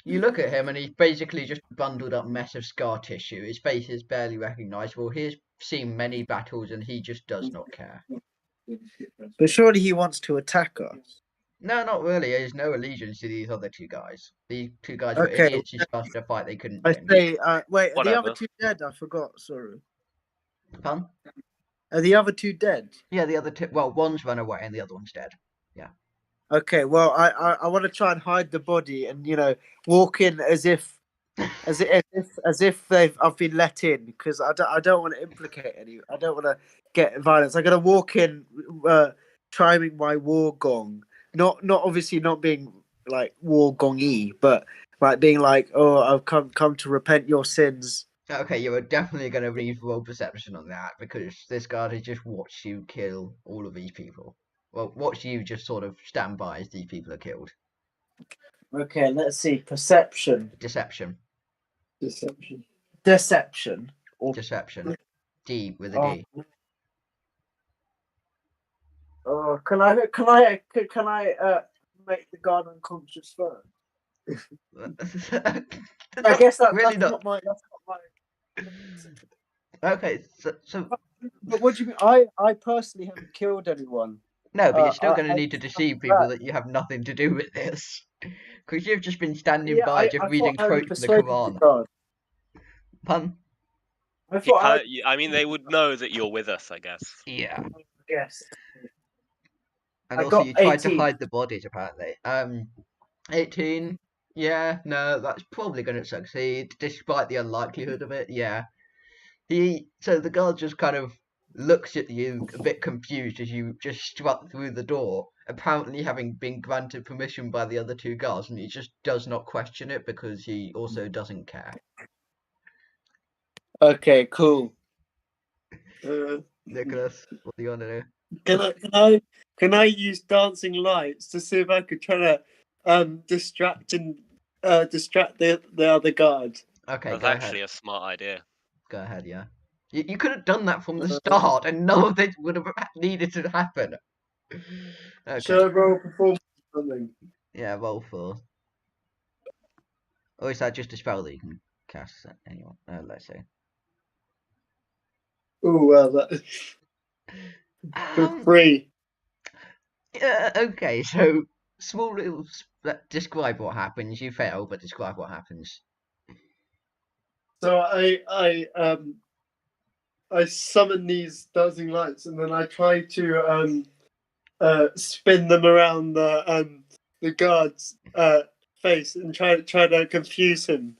You look at him and he's basically just a bundled up mess of scar tissue. His face is barely recognisable. He's seen many battles and he just does not care. But surely he wants to attack us. No, not really. There's no allegiance to these other two guys. These two guys were Okay. idiots who started a fight they couldn't I win. say, wait, are the other Whatever. two dead? I forgot. Sorry. Pardon? Are the other two dead? Yeah, the other two. Well, one's run away and the other one's dead. Okay. Well, I want to try and hide the body and walk in as if I've been let in, because I don't want to implicate any. I don't want to get violence. I'm gonna walk in, chiming my war gong. Not obviously not being like war gongy, but like being like, oh, I've come to repent your sins. Okay, you are definitely going to need roll perception on that because this guard has just watched you kill all of these people. Well, watch you just sort of stand by as these people are killed. Okay, let's see. Perception, Deception. deception, or Deception. D with a D. can I make the guard unconscious first? I guess really that's not. not my. Okay, so But what do you mean? I personally haven't killed anyone. no, but you're still going to I need to just deceive people that you have nothing to do with this, because you've just been standing yeah, by, just I reading thought I quotes from the persuaded the Quran. guard. Pun? I thought I mean, they would know that you're with us, I guess. Yeah. Yes. And I also, got you tried to 18. hide the bodies, apparently. 18. Yeah, no, that's probably going to succeed, despite the unlikelihood of it. Yeah. So the guard just kind of looks at you a bit confused as you just struck through the door, apparently having been granted permission by the other two guards, and he just does not question it because he also doesn't care. Okay, cool. Nicholas, what do you want to do? Can I use dancing lights to see if I could try to distract the other guard? Okay, That's go actually ahead. a smart idea. Go ahead, yeah. You could have done that from the start, and none of this would have needed to happen. Okay. Should I roll performance or something? Yeah, roll for. Or is that just a spell that you can cast anyway? Let's see. Oh well, that for Um, free. yeah, okay, so small little. Describe what happens. You fail, but describe what happens. So I summon these dancing lights, and then I try to spin them around the guard's face and try to confuse him.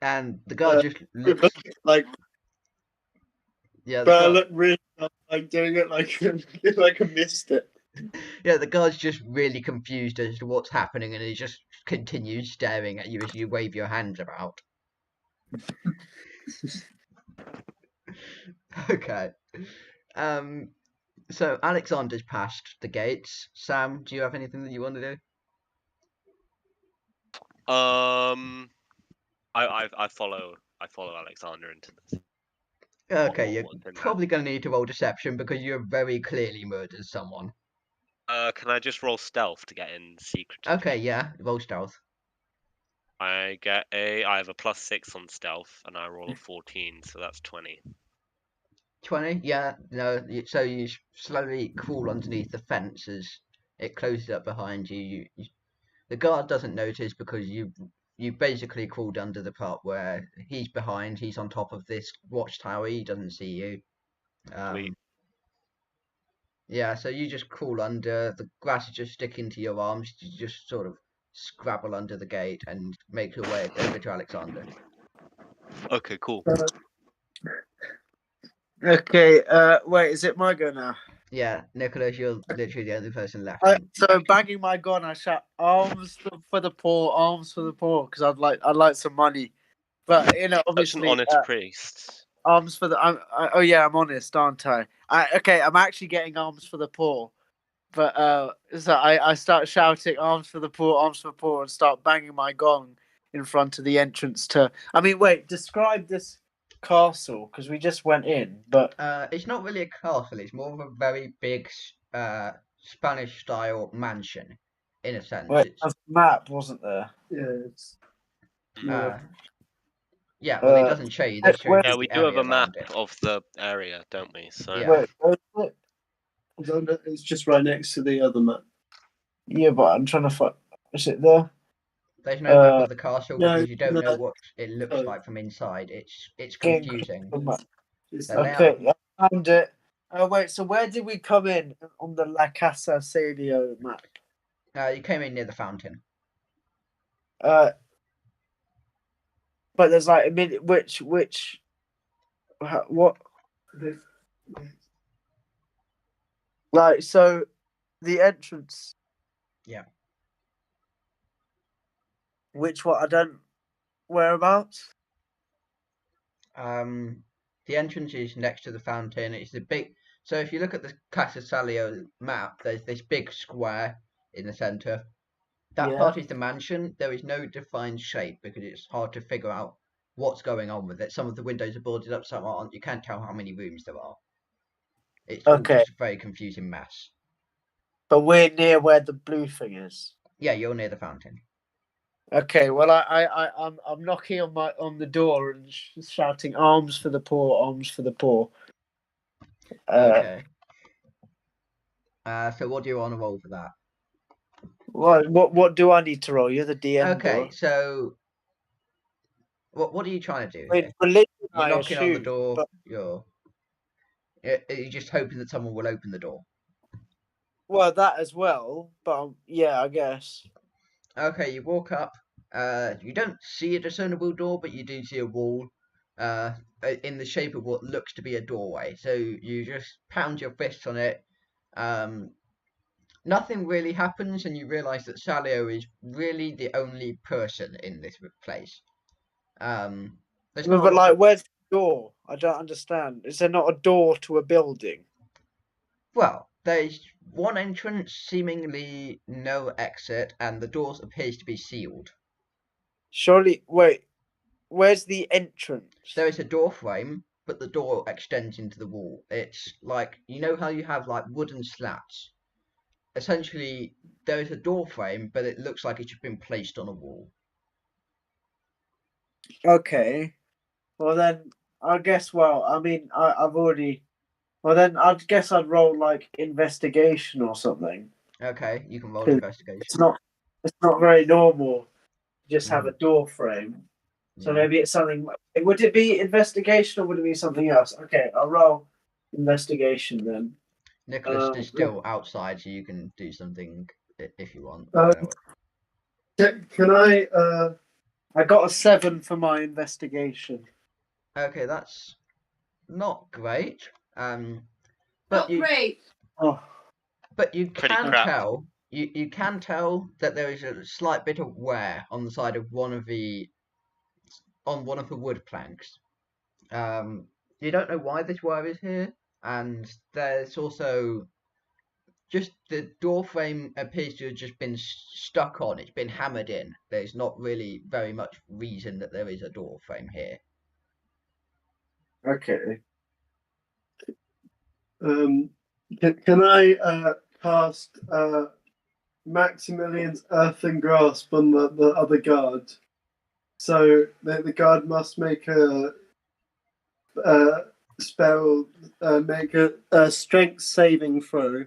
And the guard just looks. Like, Yeah, the but I guard. look really like doing it like I missed it. Yeah, the guard's just really confused as to what's happening, and he just continues staring at you as you wave your hands about. Okay. So Alexander's passed the gates. Sam, do you have anything that you want to do? I follow Alexander into this. Okay, you're what's in there? probably going to need to roll deception because you have very clearly murdered someone. Can I just roll stealth to get in secretively? Okay, yeah, roll stealth. I have a +6 on stealth, and I roll a 14, so that's 20. 20? Yeah, no, so you slowly crawl underneath the fence as it closes up behind you. The guard doesn't notice because you basically crawled under the part where he's behind. He's on top of this watchtower. He doesn't see you. Sweet. Yeah, so you just crawl under. The grass is just sticking to your arms. You just sort of scrabble under the gate and make your way over to Alexander. Okay, cool. Okay. Wait. Is it my go now? Yeah, Nicholas, you're literally the only person left. So banging my gun, I shout, "Arms for the poor! Arms for the poor!" Because I'd like some money, but Such an obviously, honest priest. arms for the. Oh yeah, I'm honest, aren't I? Okay, I'm actually getting arms for the poor, but so I start shouting, "Arms for the poor! Arms for the poor!" and start banging my gong in front of the entrance to. I mean, wait. Describe this castle because we just went in, but It's not really a castle. It's more of a very big Spanish-style mansion, in a sense. wait, a map wasn't there? Yeah, it's Yeah, well, it doesn't show you. This shows Yeah, you we the do have area a map around it. of the area, don't we? So Yeah. it's just right next to the other map. Yeah, but I'm trying to find. Is it there? There's no map Uh, of the castle no, because you don't know no. what it looks Oh. like from inside. It's King confusing. Crystal Map. It's The layout. Okay, I found it. Oh wait, so where did we come in on the La Casa Sadio map? You came in near the fountain. But there's like a minute. What? Like so, the entrance. Yeah. Which one? I don't. Whereabouts? The entrance is next to the fountain. It's the big. So if you look at the Casa Salio map, there's this big square in the center. That Yeah. part is the mansion. There is no defined shape because it's hard to figure out what's going on with it. Some of the windows are boarded up, some aren't. You can't tell how many rooms there are. It's all Okay, just a very confusing mess. but we're near where the blue thing is. Yeah, you're near the fountain. Okay, well, I'm knocking on the door and shouting, "Arms for the poor! Arms for the poor!" Okay. So what do you want to roll for that? What do I need to roll? You're the DM. Okay, Door. so what are you trying to do I mean, here? religion, You're I knocking on the assume. door. But, You're just hoping that someone will open the door. well, that as well. But yeah, I guess. Okay, you walk up. You don't see a discernible door, but you do see a wall in the shape of what looks to be a doorway. So you just pound your fist on it. Nothing really happens, and you realise that Salio is really the only person in this place. There's not a But lot like, of... where's the door? I don't understand. Is there not a door to a building? Well, there's one entrance, seemingly no exit, and the doors appears to be sealed. Surely, wait. Where's the entrance? There is a door frame, but the door extends into the wall. It's like, you know how you have like wooden slats? Essentially, there is a door frame, but it looks like it's been placed on a wall. Okay. Well then, I guess. Well, I mean, I've already. Well then, I guess I'd roll like investigation or something. Okay, you can roll 'Cause investigation. It's not very normal. To just have a Mm, door frame. So yeah. maybe it's something. Would it be investigation or would it be something else? Okay, I'll roll investigation then. Nicholas is still outside, so you can do something if you want. Can I? I got a 7 for my investigation. Okay, that's not great. But Not you great. Oh, but you Pretty can crap. tell you can tell that there is a slight bit of wear on the side of one of the wood planks. You don't know why this wear is here, and there's also just the door frame appears to have just been stuck on. It's been hammered in. There's not really very much reason that there is a door frame here. okay. Can I cast Maximilian's Earthen Grasp on the other guard? So the guard must make a spell, make a strength saving throw.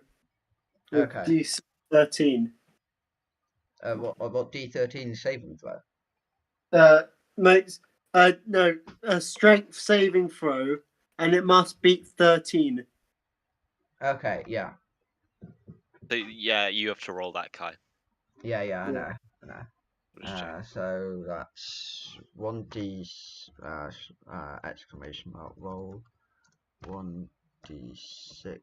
With Okay. DC 13. What D13 saving throw? Makes no a strength saving throw, and it must beat 13. Okay, yeah. So, yeah, you have to roll that, Kai. Yeah, I Yeah. know. Just check. So that's 1d exclamation mark roll 1d6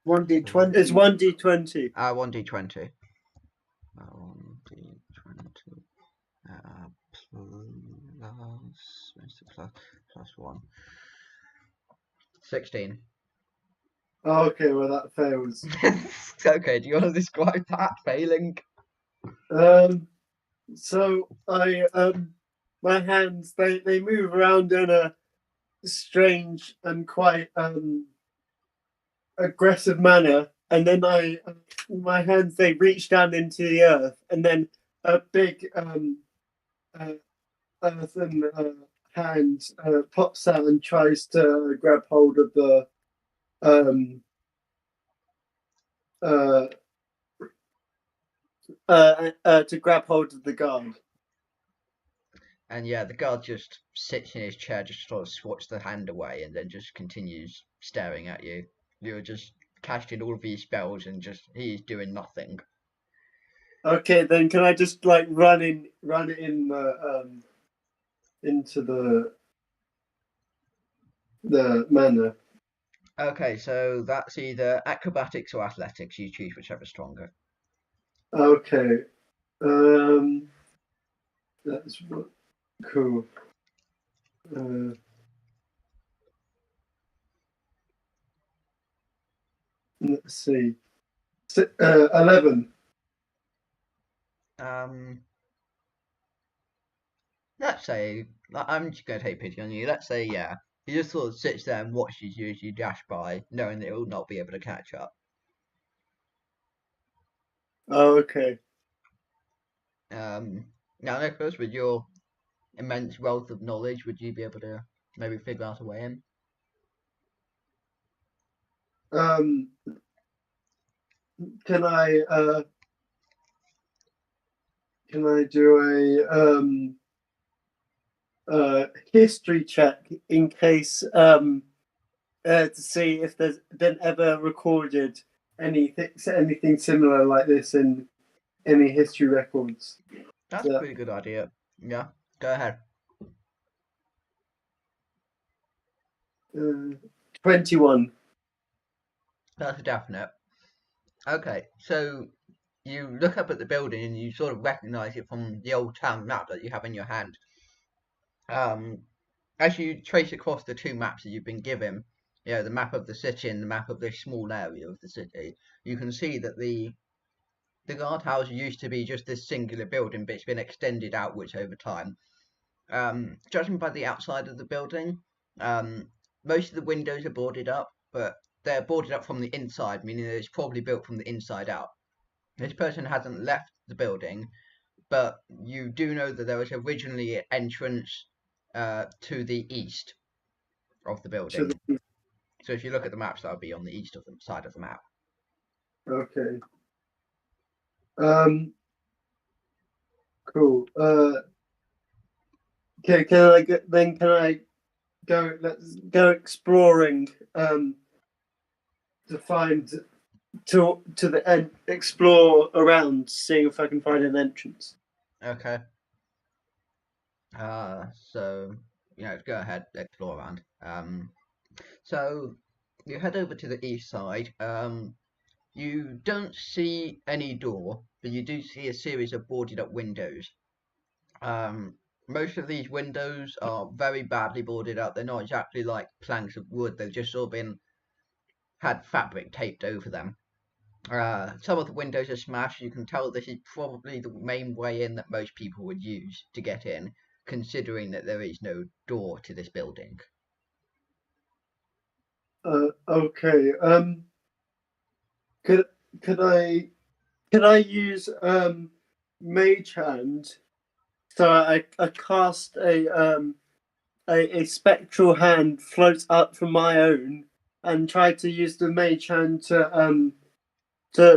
1d20. It's 1d20. 1d20 1d20 plus 1 16. Oh, okay, well that fails. Okay, do you want to describe that failing? So I my hands they move around in a strange and quite aggressive manner, and then my hands they reach down into the earth, and then a big earthen hand pops out and tries to grab hold of the to grab hold of the guard. And yeah, the guard just sits in his chair, just sort of swats the hand away, and then just continues staring at you. You're just casting all of these spells, and just he's doing nothing. Okay, then can I just like run in into the manor? Okay, so that's either acrobatics or athletics. You choose whichever's stronger. Okay, that's cool. Let's see, 11. Let's say I'm just gonna take pity on you. Let's say yeah, he just sort of sits there and watches you as you dash by, knowing that he'll not be able to catch up. Oh, okay. Now, Nicholas, with your immense wealth of knowledge, would you be able to maybe figure out a way in? Can I do a history check in case to see if there's been ever recorded anything similar like this in any history records? That's a pretty good idea. Yeah, go ahead. 21. That's a definite. Okay, so you look up at the building and you sort of recognize it from the old town map that you have in your hand. As you trace across the two maps that you've been given, you know, the map of the city and the map of this small area of the city, you can see that the guardhouse used to be just this singular building, but it's been extended outwards over time. Judging by the outside of the building, most of the windows are boarded up, but they're boarded up from the inside, meaning that it's probably built from the inside out. This person hasn't left the building, but you do know that there was originally an entrance to the east of the building. So if you look at the maps, that would be on the east of the side of the map. Okay. Cool. Okay. Can I go? Let's go exploring. To find to the end. Explore around, see if I can find an entrance. Okay. So go ahead, explore around. So you head over to the east side. You don't see any door, but you do see a series of boarded up windows. Most of these windows are very badly boarded up. They're not exactly like planks of wood. They've just sort of had fabric taped over them. Some of the windows are smashed. You can tell this is probably the main way in that most people would use to get in, considering that there is no door to this building. Okay. Could I use Mage Hand? So I cast a spectral hand floats up from my own and try to use the Mage Hand to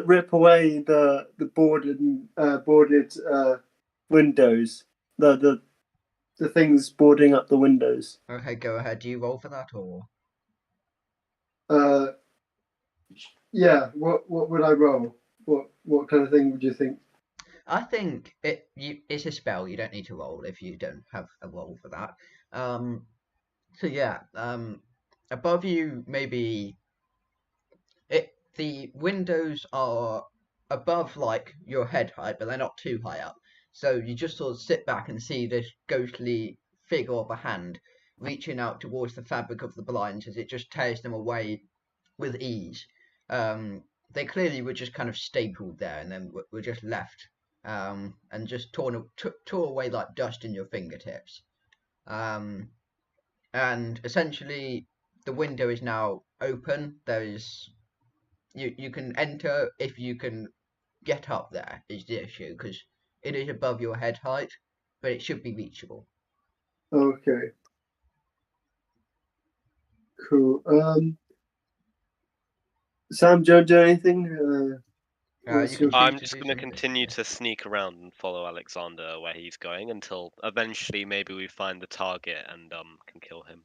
rip away the boarded windows, the things boarding up the windows. Okay, go ahead. Do you roll for that or? Yeah. What would I roll? What kind of thing would you think? I think it's a spell. You don't need to roll if you don't have a roll for that. So yeah. Above you, maybe the windows are above like your head height, but they're not too high up. So you just sort of sit back and see this ghostly figure of a hand reaching out towards the fabric of the blinds as it just tears them away with ease. They clearly were just kind of stapled there and then were just left and just tore away like dust in your fingertips. And essentially, the window is now open. There is you can enter if you can get up there is the issue because it is above your head height, but it should be reachable. Okay. Cool. Sam, do you want to do anything? What's your- I'm just going to continue to sneak around and follow Alexander where he's going until eventually maybe we find the target and can kill him.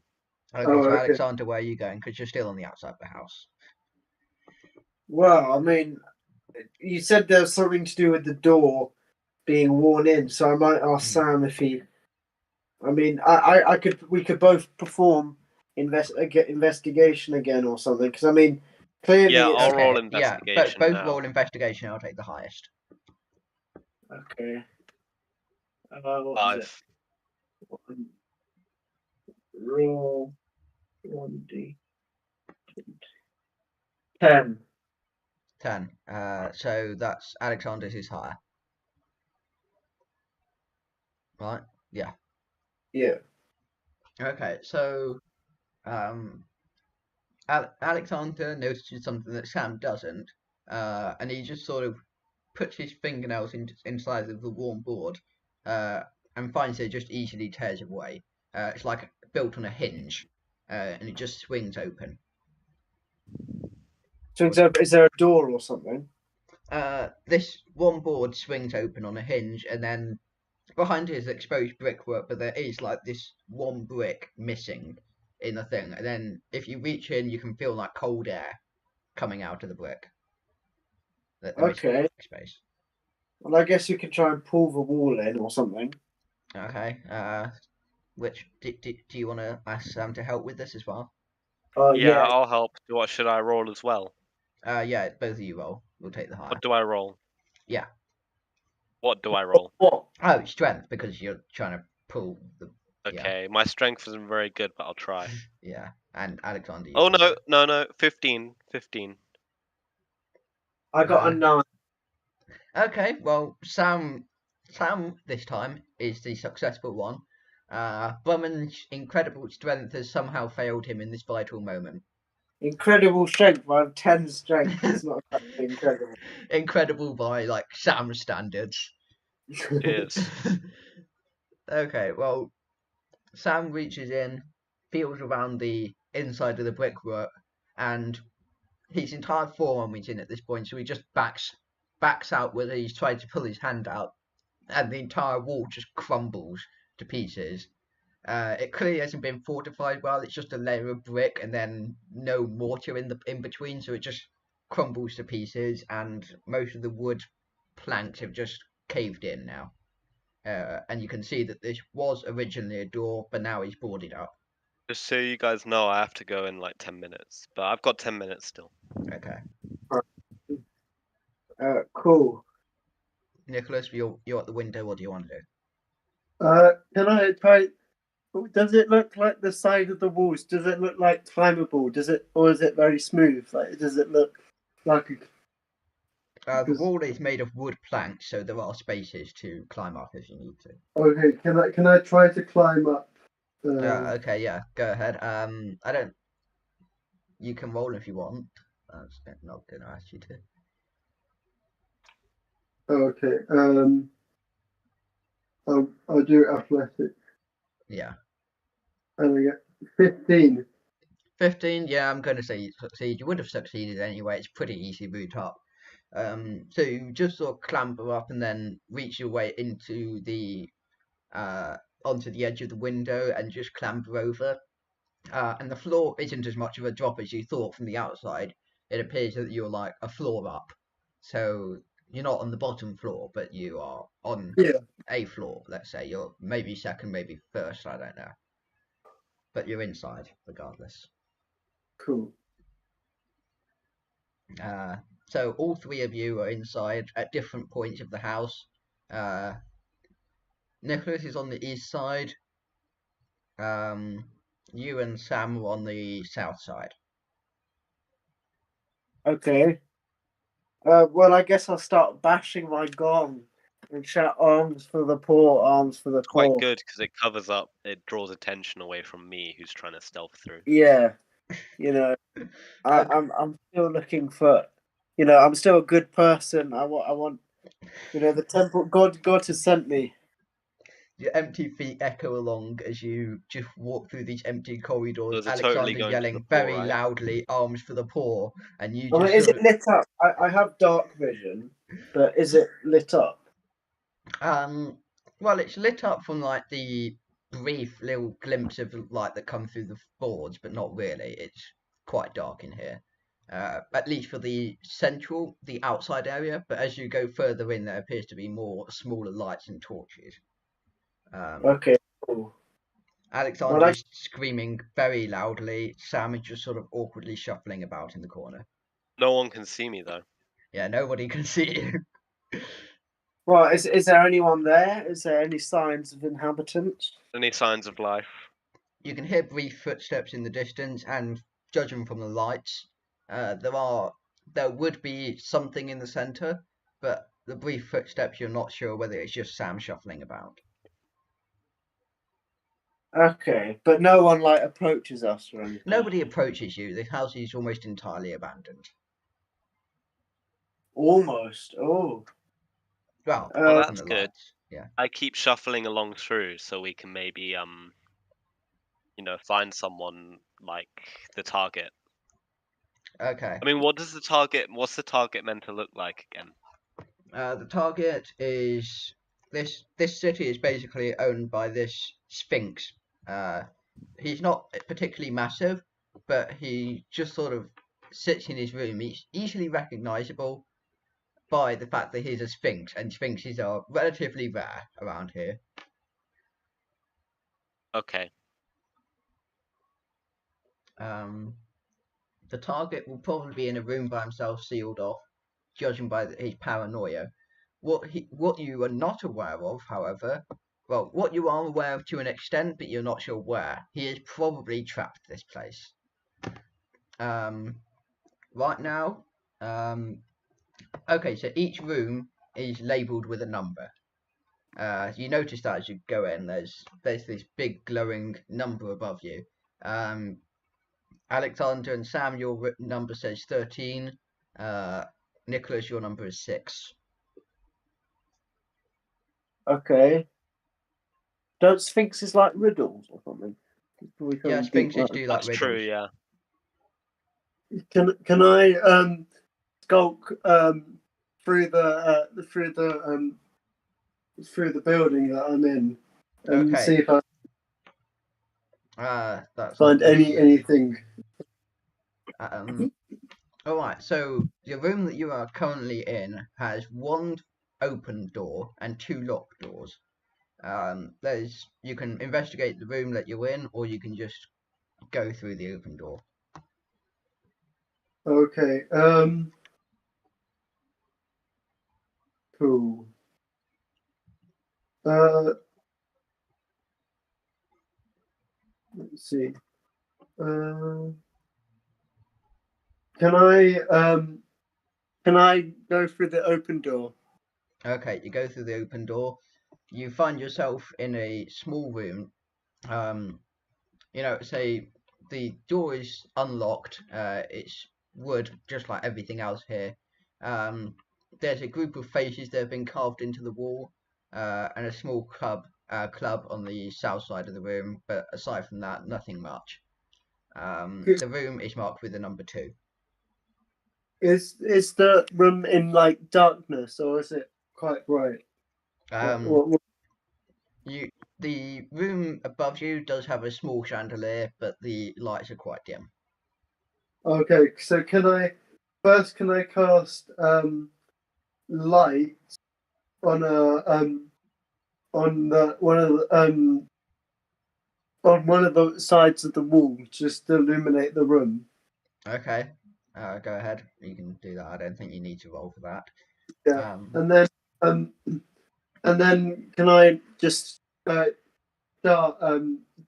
Okay, Oh, so okay. Alexander, where are you going? Because you're still on the outside of the house. Well, I mean, you said there's something to do with the door being worn in, so I might ask Sam if he. I mean, I could. We could both perform investigation again or something. Because I mean, clearly, Yeah, it's I'll roll Yeah, investigation both now. roll investigation. I'll take the highest. okay. What is it? 5. Roll 1d. 10. 10. So that's Alexander's is higher. Right? Yeah. Yeah. Okay, so Alexander notices something that Sam doesn't, and he just sort of puts his fingernails inside of the warm board, and finds it just easily tears away. It's like built on a hinge, and it just swings open. So is there a door or something? This one board swings open on a hinge, and then behind it is exposed brickwork, but there is like this one brick missing in the thing. And then if you reach in, you can feel like cold air coming out of the brick. The missing Okay. space. Well, I guess you could try and pull the wall in or something. Okay. Which do you want to ask Sam to help with this as well? Yeah, I'll help. What should I roll as well? Yeah, both of you roll. We'll take the higher. What do I roll? Yeah. What do I roll? What? Oh, strength, because you're trying to pull the. Okay, my strength isn't very good, but I'll try. Yeah, and Alexander. Oh no, 15. 15. I got a 9. Okay, well, Sam this time is the successful one. Brumman's incredible strength has somehow failed him in this vital moment. Incredible strength. I have 10 strength. It's not exactly incredible. Incredible by like Sam's standards. Cheers. Okay, well, Sam reaches in, feels around the inside of the brickwork, and his entire forearm is in at this point, so he just backs out where he's tried to pull his hand out, and the entire wall just crumbles to pieces. It clearly hasn't been fortified well. It's just a layer of brick and then no mortar in between, so it just crumbles to pieces. And most of the wood planks have just caved in now. And you can see that this was originally a door, but now it's boarded up. Just so you guys know, I have to go in like 10 minutes, but I've got 10 minutes still. Okay, Cool. Nicholas, you're at the window. What do you want to do? Can I try? Does it look like the side of the walls? Does it look like climbable? Or is it very smooth? Like, does it look like The wall is made of wood planks, so there are spaces to climb up if you need to. Okay, can I try to climb up? Okay, yeah, go ahead. I don't. You can roll if you want. That's not going to ask you to. Okay. I'll do athletics. Yeah. And I get 15. 15, yeah, I'm going to say you succeed. You would have succeeded anyway. It's pretty easy route up. So you just sort of clamber up and then reach your way into the onto the edge of the window and just clamber over. And the floor isn't as much of a drop as you thought from the outside. It appears that you're like a floor up. So you're not on the bottom floor, but you are on a floor, let's say. You're maybe second, maybe first, I don't know. But you're inside, regardless. Cool. So all three of you are inside at different points of the house. Nicholas is on the east side. You and Sam are on the south side. Okay. Well, I guess I'll start bashing my gong and shout arms for the poor, arms for the Quite poor. good because it covers up, it draws attention away from me who's trying to stealth through. Yeah. You know, I'm still looking for, I'm still a good person. I want, the temple. God has sent me. Your empty feet echo along as you just walk through these empty corridors. Those are totally Alexander going to the yelling poor, very right? loudly, "Arms for the poor!" And you I mean, just is sort it lit up? I have dark vision, but is it lit up? well, it's lit up from like the brief little glimpse of light that come through the boards, but not really. It's quite dark in here. At least for the outside area. But as you go further in, there appears to be more smaller lights and torches. Okay, cool. Alexander is screaming very loudly. Sam is just sort of awkwardly shuffling about in the corner. No one can see me though. Yeah, nobody can see you. Well, is there anyone there? Is there any signs of inhabitants? Any signs of life? You can hear brief footsteps in the distance, and judging from the lights, there would be something in the centre, but the brief footsteps, you're not sure whether it's just Sam shuffling about. Okay, but no one like approaches us or anything. Nobody approaches you. The house is almost entirely abandoned. Almost. Oh. Well, Well, from that's the good. lights. Yeah. I keep shuffling along through so we can maybe find someone like the target. Okay. I mean, what's the target meant to look like again? The target is this city is basically owned by this Sphinx. He's not particularly massive, but he just sort of sits in his room. He's easily recognizable by the fact that he's a Sphinx, and Sphinxes are relatively rare around here. Okay. The target will probably be in a room by himself, sealed off, judging by his paranoia. What you are not aware of, however, well, what you are aware of to an extent, but you're not sure where, he is probably trapped this place. Right now, okay, so each room is labelled with a number. You notice that as you go in, there's this big glowing number above you. Alexander and Sam, your number says 13. Nicholas, your number is 6. Okay. Don't sphinxes like riddles or something? Yeah, sphinxes do like That's riddles. true. Yeah. Can I skulk through the building that I'm in and Okay. see if I That's find anything? Alright, so the room that you are currently in has one open door and 2 locked doors. You can investigate the room that you're in, or you can just go through the open door. Okay. Cool. Let's see. Can I go through the open door? Okay, you go through the open door. You find yourself in a small room. Say the door is unlocked. It's wood, just like everything else here. There's a group of faces that have been carved into the wall, and a small club on the south side of the room. But aside from that, nothing much. The room is marked with the number 2. Is the room in like darkness or is it quite bright? The room above you does have a small chandelier, but the lights are quite dim. Okay, so can I cast light on one of the sides of the wall just to illuminate the room? Okay, go ahead. You can do that. I don't think you need to roll for that. Yeah, and then can I just start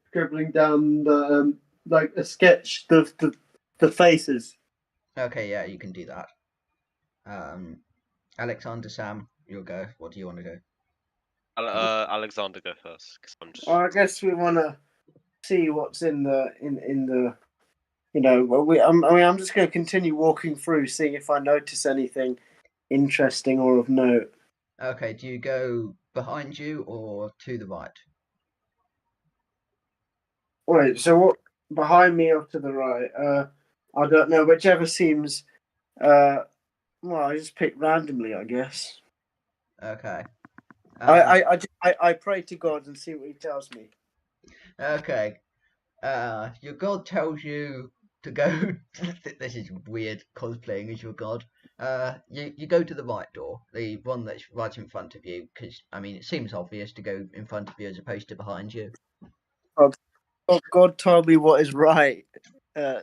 scribbling down the like a sketch the faces? Okay, yeah, you can do that. Alexander, Sam, you'll go. What do you want to do? Alexander, go first. 'Cause I'm just. Well, I guess we want to see what's in the. I'm just going to continue walking through, seeing if I notice anything interesting or of note. Okay, do you go behind you or to the right? Wait, so what? Behind me or to the right? I don't know. Whichever seems. Well, I just pick randomly, I guess. Okay. I pray to God and see what He tells me. Okay. Your god tells you to go. This is weird cosplaying as your god. You go to the right door, the one that's right in front of you, because I mean it seems obvious to go in front of you as opposed to behind you. God told me what is right,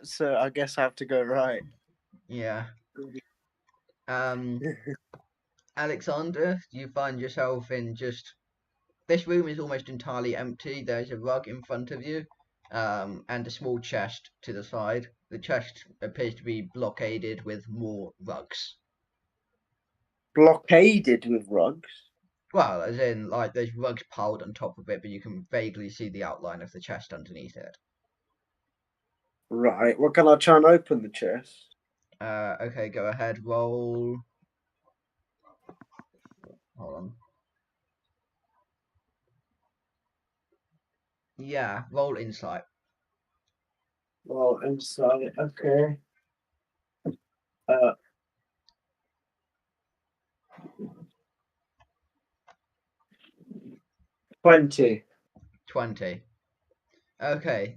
so I guess I have to go right. Yeah. Alexander, you find yourself in just. This room is almost entirely empty. There's a rug in front of you, and a small chest to the side. The chest appears to be blockaded with more rugs. Blockaded with rugs. Well, as in, like, there's rugs piled on top of it, but you can vaguely see the outline of the chest underneath it. Right. Well, can I try and open the chest? Okay, go ahead. Roll. Hold on. Yeah, roll insight. Well, inside. Okay. 20. 20. Okay.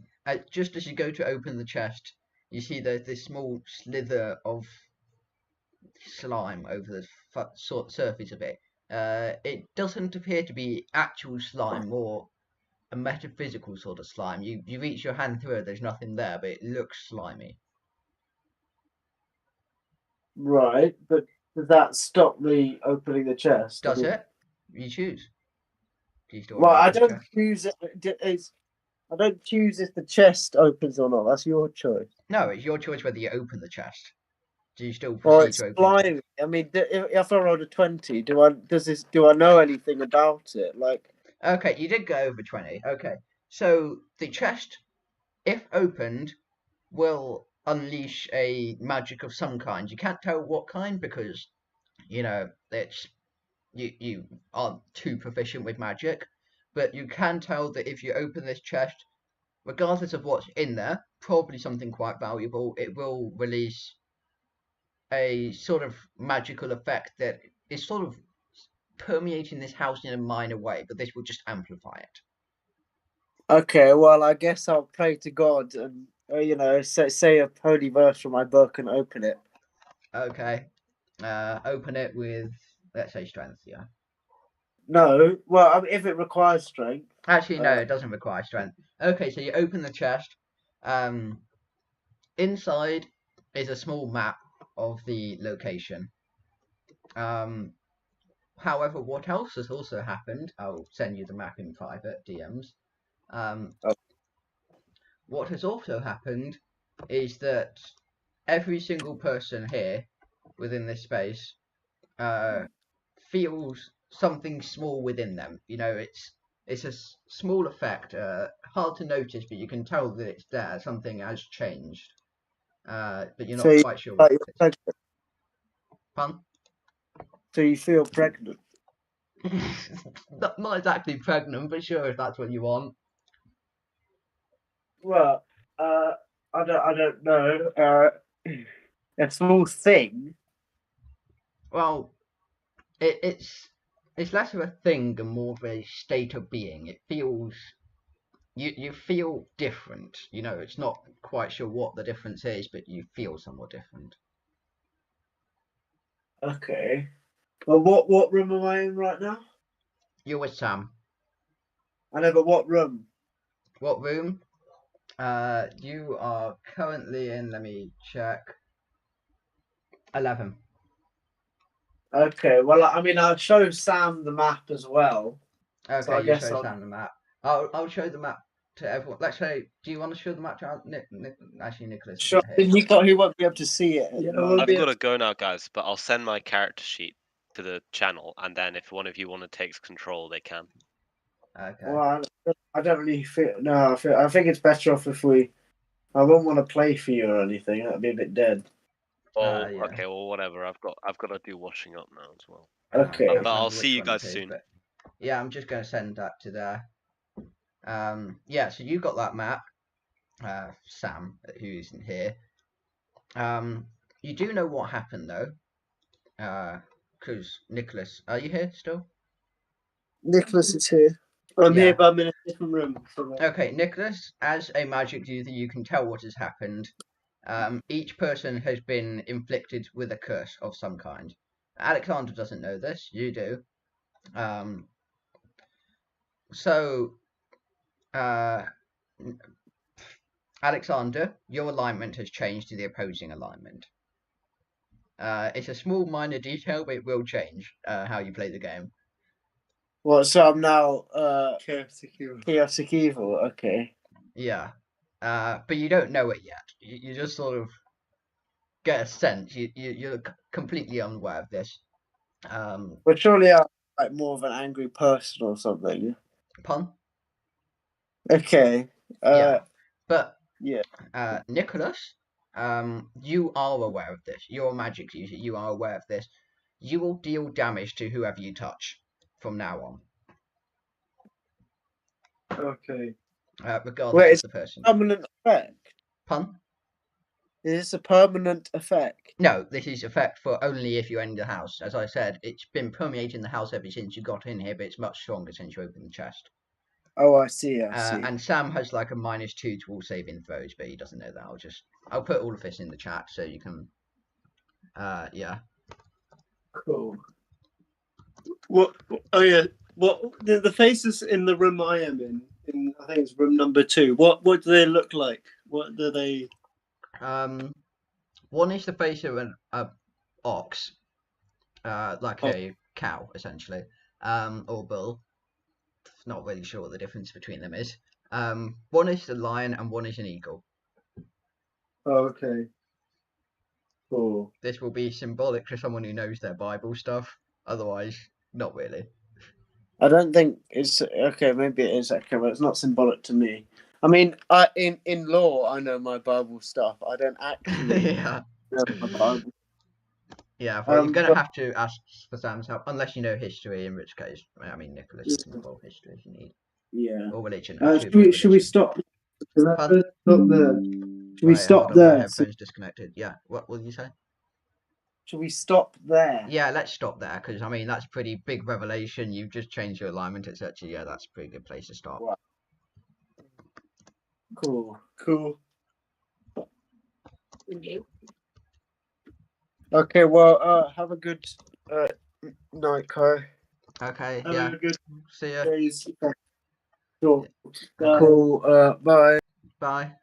Just as you go to open the chest, you see there's this small slither of slime over the surface of it. It doesn't appear to be actual slime, more a metaphysical sort of slime. You reach your hand through it, there's nothing there, but it looks slimy. Right, but does that stop me opening the chest? Does it? You choose. Do you still want Well, to I open the don't chest? choose it. I don't choose if the chest opens or not. That's your choice. No, it's your choice whether you open the chest. Do you still Well, proceed it's to open the chest? slimy. I mean, if I rolled a 20, do I know anything about it? Like, Okay, you did go over 20. Okay, so the chest, if opened, will unleash a magic of some kind. You can't tell what kind because it's you aren't too proficient with magic, but you can tell that if you open this chest, regardless of what's in there, probably something quite valuable, it will release a sort of magical effect that is sort of permeating this house in a minor way, but this will just amplify it. okay, well, I guess I'll pray to God and say a holy verse from my book and open it. Okay. Open it with, let's say, strength, yeah. No, well, I mean, if it requires strength. Actually, no, it doesn't require strength. Okay, so you open the chest. Inside is a small map of the location. However, what else has also happened, I'll send you the map in private DMs. What has also happened is that every single person here within this space feels something small within them. It's a small effect, hard to notice, but you can tell that it's there. Something has changed, but you're So not you, quite sure like what you're it is. pregnant. Pardon? So you feel pregnant. Not exactly pregnant, but sure if that's what you want. Well, I don't know. A small thing. Well, it's less of a thing and more of a state of being. It feels you feel different. It's not quite sure what the difference is, but you feel somewhat different. Okay. Well, what room am I in right now? You're with Sam. I know, but what room? What room? You are currently in. Let me check. 11. Okay. Well, I mean, I'll show Sam the map as well. So Okay, I you guess show I'll. Sam the map. I'll show the map to everyone. Let's say, do you want to show the map to actually Nicholas Sure. isn't here. He won't be able to see it. Yeah, Well, I've got to go now, guys, but I'll send my character sheet to the channel, and then if one of you want to take control, they can. Okay. well, I don't really feel. No, I think it's better off if we. I won't want to play for you or anything. That'd be a bit dead. Oh, Yeah. okay, well, whatever. I've got to do washing up now as well. Okay. Can't But I'll remember see which you one guys it is, soon. but yeah, I'm just going to send that to there. Yeah, so you got that map, Sam, who isn't here. You do know what happened though, because Nicholas, are you here still? Nicholas is here. I'm Yeah. here, but I'm in a different room. Okay, Nicholas, as a magic user, you can tell what has happened. Each person has been inflicted with a curse of some kind. Alexander doesn't know this, you do. So, Alexander, your alignment has changed to the opposing alignment. It's a small, minor detail, but it will change how you play the game. What? So I'm now Chaotic evil. chaotic evil. Okay. Yeah, but you don't know it yet. You just sort of get a sense. You're completely unaware of this. But surely I'm like more of an angry person or something. Pun? Okay. Yeah, but Yeah. Nicholas, you are aware of this. You're a magic user. You are aware of this. You will deal damage to whoever you touch from now on, Okay. regardless Wait, of it's the person. a permanent effect. Pun? Is this a permanent effect? No, this is effect for only if you enter the house. As I said, it's been permeating the house ever since you got in here, but it's much stronger since you opened the chest. Oh, I see. I see. And Sam has like a -2 to all saving throws, but he doesn't know that. I'll put all of this in the chat so you can. Yeah. Cool. What? Oh yeah. What? The faces in the room I am in. I think it's room number 2. What do they look like? What do they? One is the face of an ox, like a cow essentially, or bull. Not really sure what the difference between them is. One is a lion and one is an eagle. Oh, okay. Cool. This will be symbolic to someone who knows their Bible stuff. Otherwise, not really. I don't think it's okay. Maybe it is okay, but it's not symbolic to me. I mean, in law, I know my Bible stuff. I don't actually Yeah. know my Bible. Yeah, well, you're going to But have to ask for Sam's help, unless you know history, in which case, I mean, Nicholas doesn't involve history if you need. yeah. Or religion. Should we stop? Pardon? Stop there. Should we Wait, stop hold on, my there? headphones disconnected. Yeah, what will you say? Should we stop there? Yeah, let's stop there, because, I mean, that's a pretty big revelation. You've just changed your alignment, etc. Yeah, that's a pretty good place to stop. Right. Cool. Okay. Well, have a good night, Kai. Okay, Have yeah. a good See ya. days. Cool. Okay. Cool. Bye. Bye.